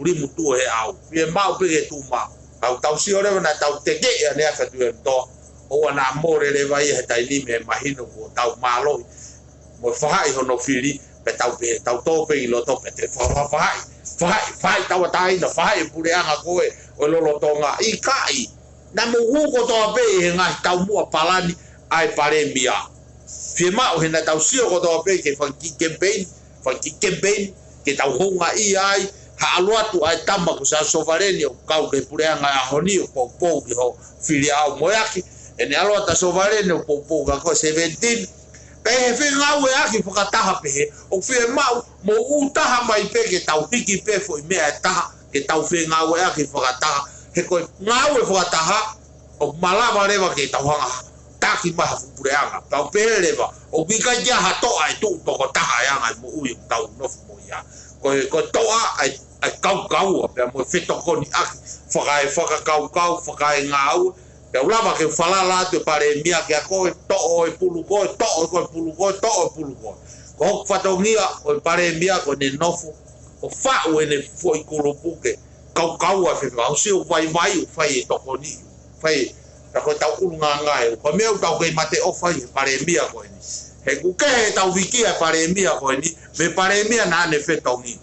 Limu tu he au FIEMA'U pe ke TOMU'A tau si ore na tau te ke ya ne fa tu to o na more le vai he tai ni me mahino ko tau malo mo fai hono fili pe tau to pe lo to pe te fai tau tai na fai pure anga ko o lo tonga i kai na mo hu ko to pe he nga tau mo palani ai PALEMIA FIEMA'U he na tau si ko to pe ke campaign ke tau honga i ai ha aluatu ai tama ko sa SOVALENI o kau ke pureanga a honi o POUPOU ki ho FILI'AU MOIAKI ene aluata SOVALENI o POUPOU ka ko 17 pe he whengau e aki whakataha pe he o FIEMA'U mo utaha mai pe ke tau hiki pe foi mea e taha ke tau whengau e aki whakataha he koe ngau e whakataha o malama rewa ke tau hanga taki maha fupureanga tau pe rewa o bika jaha toa e tu toko taha e anga mo ui tau nofu mo ia ko toa ai kau pe mo feto koni aki whakakau whakai ngau pe ulama ke whalala atu PALEMIA ke a koe to'o e pulu koe ko hok whatongia o PALEMIA ko ne nofu o whau e ne foi kulupuke kau a whewhau si o vai e toko ni whai ta ko tau ulunga ngai ko meu tau ke mate o fai PALEMIA ko ni he ku ke tau wiki a PALEMIA ko ni me PALEMIA na ne fetongi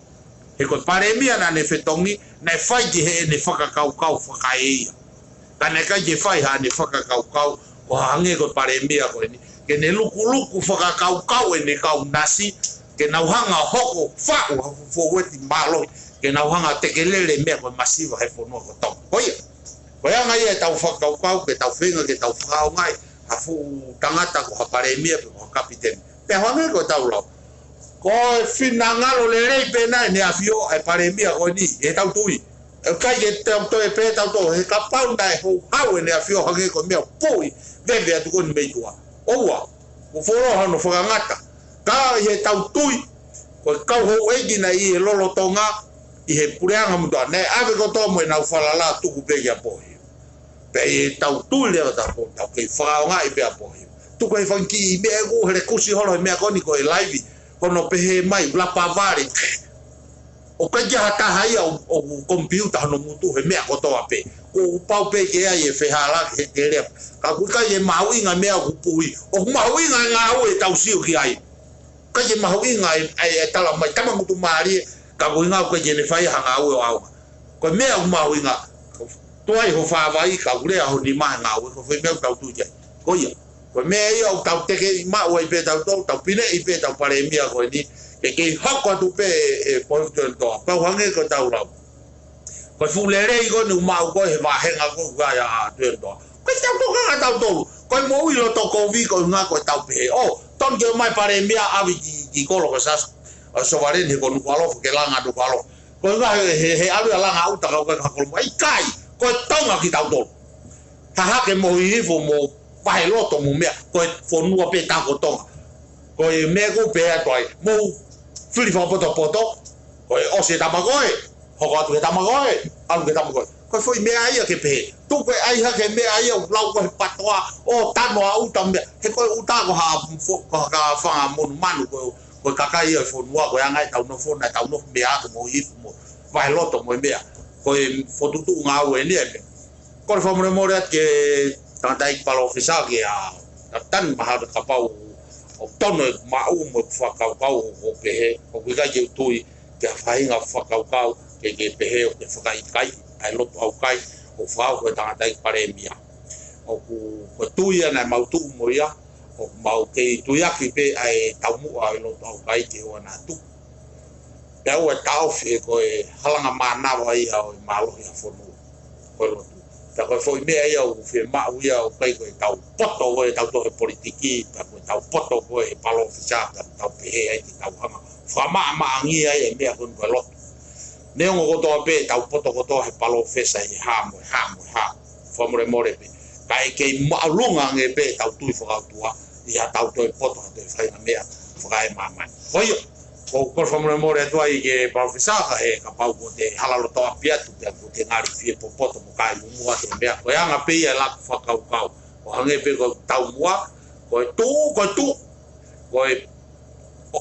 he ko PALEMIA na ne fetongi na fai ki he ne whakakau whakaia ka ne ka je fai ha ne whakakau ko hange ko PALEMIA ko ni ke ne luku whakakau e ne kau nasi ke nauhanga hoko whau fo weti malo ke nauhanga tekelele mea ko masiva he fonua ko tau koia koia ngai e tau whakakau ke tau whenga ke tau whakau ngai hafu tangata ko ha PALEMIA pe ko kapiteni pe hange ko tau lau ko finangalo le rei pe nai ne afio ai PALEMIA ko ni e tau tui e kai ke tau to e pe tau to he kapau nai hau ne afio hange ko mea pui veve atu ko ni meitua oua ko foro hano whakangata ka he tau tui ko kau ho egi na i lolo tonga i he pureanga mutua ne ave ko tomo e nau whalala tuku pegi a pohi pe e tau tui leo tau kei whakao ngai pe a pohi tuku e whanki i mea egu here kusi holo he mea koni ko e laivi hono pehe mai lapa vare o ka ja ta hai o computer no mutu he mea ko to ape o pau pe ke ai FEHI'A la ke le ka ku ka ye maui nga mea ku pui o maui nga o e tau siu ki ai ka ye maui nga ai tala mai tama mutu mari ka ku nga ko je ne fai hanga o au ko mea o maui nga to ai ho fa vai ka ku le ho ni ma nga o ko fe mea tau tu je ko ia ko mea ia o tau te ke ma o i pe tau tau pine i pe tau PALEMIA ko ni ke hako tu pe pointo to pa Hange ko tau la ko fulere i ko nu mau ko he va henga ko ga ya tu to ko tau to ga tau to ko mo i lo to ko vi ko nga ko tau pe o ton ke mai PALEMIA avi ki ko lo ko sa SOVALENI ko nu ko ke langa du ko nga he avi langa uta ko ko mai kai ko tonga ki tau to ha ke mo i fo mo pa lo to mo me ko fo nu pe ta ko tonga ko me ko pe atoi mo FILI poto ko o se tamagoe ho ko tu tamagoe alu ke tamagoe ko foi mea ia ke pe tu pe ai ha ke mea ia lau ko patoa o tano au tambe he ko uta ko ha fo ka fa mon manu ko ka ia fo noa ko anga tau no fo na tau no mea ko mo i mo vai loto mo mea ko fo tu nga o ni e ko fo mo mo ke tanta ik palo ofisa ke a tan mahal ka pau o tono mau mo whakaukau o pehe o wika je tui ke whainga whakaukau ke pehe o te whakaikai ai loto au kai o whao koe tangatai PALEMIA o ku tui ana mau tu mo ia o mau ke tuiaki pe ai TOMU'A ai loto au kai ke o na tu pe o tau fe koe halanga mana wai au malo ia fonu ko loto ta ko foi mea ia o FIEMA'U ia o kai koe tau poto koe tau tohe politiki ta koe tau poto koe palo ofisa tau pehe ai ki tau hanga whama maangi ai e mea koe koe loto neongo kotoa pe tau poto kotoa he palo ofisa i ha whamore more pe ka e kei maalunga nge pe tau tui whakautua i ha tau tohe poto ha tohe whainga mea whakae mamai koio ko whamore more atua i ke palo ofisa ka he ka pau ko te halalo toa piatu pe ko te ngari fie popoto mo kai mumua te mea ko anga pe ia laku whakaukau ko hange pe ko TOMU'A ko tu ko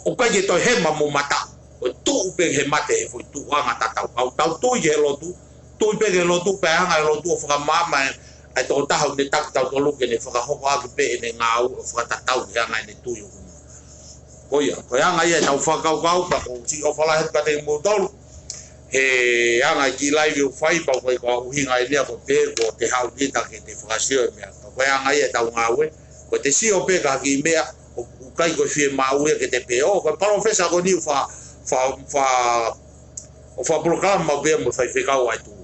o kai ke toi hema mo mata ko tu pe he mate he foi tu anga tatau tau tu ye lotu tu pe ke lotu pe anga lotu o whakamama ai to tahu ne tak tau tolu ke ne whakahoko aki pe ne ngau o whakatatau he anga ne tu yo ko ia ko anga ia tau whakaukau pa ko si o whala he kate mo tolu he anga ki live o whai pa koe ko uhinga i lea ko pe ko te hau kita ke te whakasio e mea ko anga ia tau ngawe ko te si o pe ka ki mea o kai ko FIEMA'U ke te pe o ko palo fesa ko ni fa programa be mo fai fekau ai tu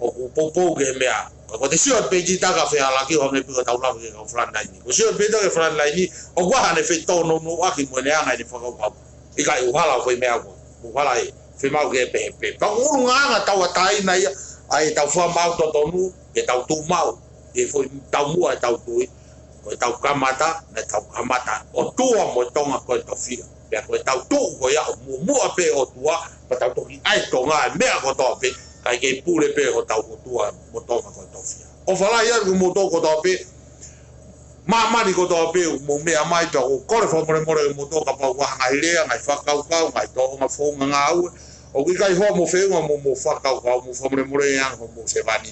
o poupou ke mea ko te si o pe ji ta ka fe ala ki ho me pe ko tau la ke ko frontline ko si o pe ke frontline o wa ne fe to no aki mo ne anga ni whakau i kai uhala ko i mea ko uhala e FIEMA'U ke pe pa uru nga tau atai na ia ai tau wha mau to tonu ke tau tu mau e foi TOMU'A tau tui ko tau kamata na tau kamata o tua mo tonga ko to fia pe ko tau tu ko ya mo pe o tua pa tau to ki ai tonga me ko to pe kai ke pule pe o tau tua mo tonga ko to fia o fala ia mo to ko to pe mama ni ko to pe mo me mai to ko fo mo to ka pa wa ngai le ngai fa kau ngai to nga fo ngau o ki kai ho mo fe mo fa kau mo fo mo ya mo se vani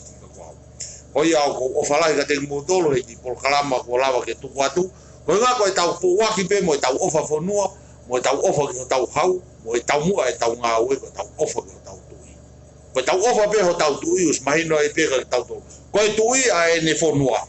o ia o fala ka te mo tolo e ki por kalama ko lava ke tu watu ko nga ko tau po wa ki pe mo tau ofa fonua mo tau ofa ki tau hau mo tau mua e tau nga we ko tau ofa ki tau tui ko tau ofa pe ho tau tui us mai no e pe ka tau to ko tui a ne fonua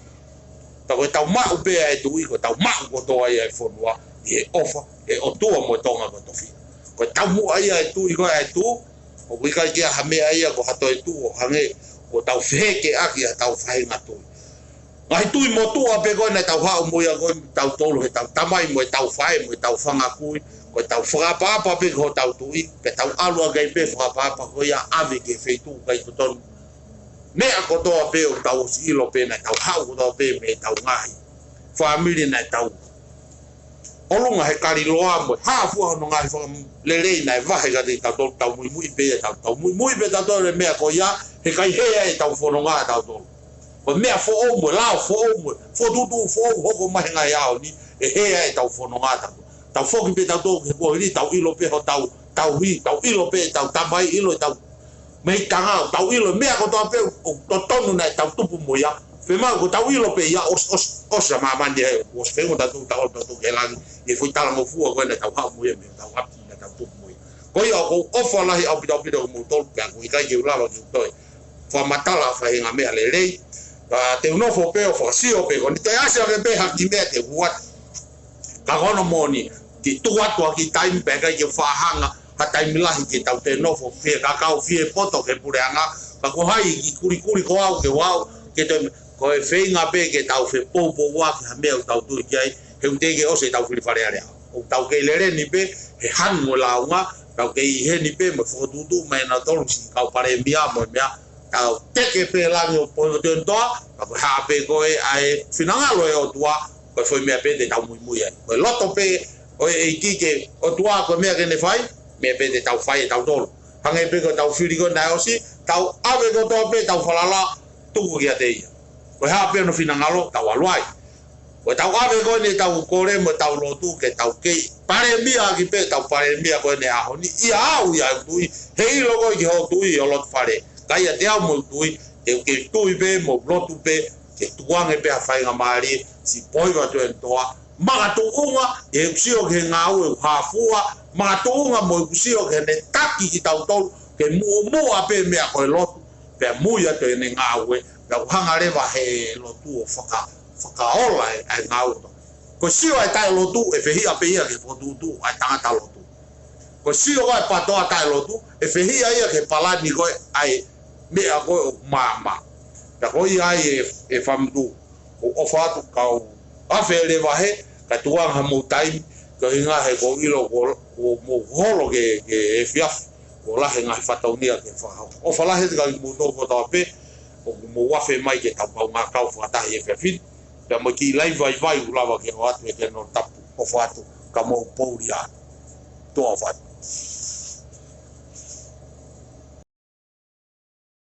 ta ko tau ma pe e tui ko tau ma ko to ai e fonua e ofa e o tu mo tonga ko to fi ko tau mua ai e tui ko e tu o ki ka kia ha me ai ko hato e tu o hange o tau feke aki a tau whainga tui. Ngai tui mo tua pe koe na tau hao mo ia koe tau tolu he tau tamai mo e tau whae mo e tau whanga kui ko e tau whakapapa pe ko tau tui pe tau alua gai pe whakapapa ko ia ave ke wheitu kai ko tonu. Mea ko toa pe o tau ilo pe na tau hao ko toa pe me tau ngahi. Famili na tau. Olunga he kari loa mo hafua no ngai whaka lelei na e vahe ka te tau mui mui pe tau mui pe tau tolu mea ko ia he kai hea e tau whanonga tau tolu. Ko mea fo o mo, lao fo o mo, fo tutu fo o hoko mahi ngai ao ni, e hea e tau whanonga tau. Tau foki pe tau tolu, he ko hiri tau ilo pe ho tau tau ilo pe tau tamai ilo tau mei tanga tau ilo mea ko tau pe to tonu na tau tupu mo ya FEMA'U ko tau ilo pe ya os ma mandi os fe ko tau to kelang e foi tala mo fu ko na tau ha mo ya tau ha na tau tupu mo ko ya ko ofa lahi AUPITO mo tol pe ko ka je ula ko toi fa matala fa hinga mea lelei pa te uno fo pe fo si o pe ko te asia ke pe ha ki me te what ka kono moni ki tuatua ki time pe ka je fa hanga ha time lahi ki tau te no fo fe ka ka fie poto ke pureanga ka ko hai ki kuri ko au ke wao ke te ko e feinga pe ke tau fe popo wa ki ha me tau tu ki ai he un te ke o se tau fili fare area o tau ke lere ni pe he hango la unga tau ke i he ni pe mo fo tu me na tolu si ka PALEMIA mo mea tau teke pe langi o po te ntoa ka ha pe ko e ai finanga lo e o tua ko foi mea pe te tau mui ai ko loto pe o e ki ke o tua ko mea ke ne fai me pe te tau fai tau tolu hange pe ko tau fili ko na osi tau ave ko to pe tau falala tu ki ate ia ko ha pe no finanga lo tau aluai ko tau ave ko ne tau kore mo tau lotu ke tau ke PALEMIA ki pe tau PALEMIA ko ne a honi ia au ia tui hei logo ki ho tui o lot fare kaya te au mo tui ke tui pe mo lotu pe ke tuange pe a fai nga mari si POHIVA TONGA maga tuunga e kusio ke ngau e hafua maga tuunga mo kusio ke ne taki ki tau tolu ke mo ape me a koe lotu pe muia te ne ngau e pe hanga rewa he lotu o whaka ola e ngau to ko sio ai tai lotu e FEHI'A pe ia ke potutu ai tangata lotu ko sio ai patoa tai lotu e FEHI'A ia ke palani koe ai me a koe o mama ta koe ai e famdu o fatu kau afele wahe ka tuanga mo time ko hinga he ko ilo ko mo holo ke e fiaf ko la hinga fataunia ke fa o fala he ka mo no ko ta pe o mo wafe mai ke ta pa ma ka fa ta e fiafin pe mo ki live vai ulava ke o atu ke no tapu o fatu ka mo pouria to fatu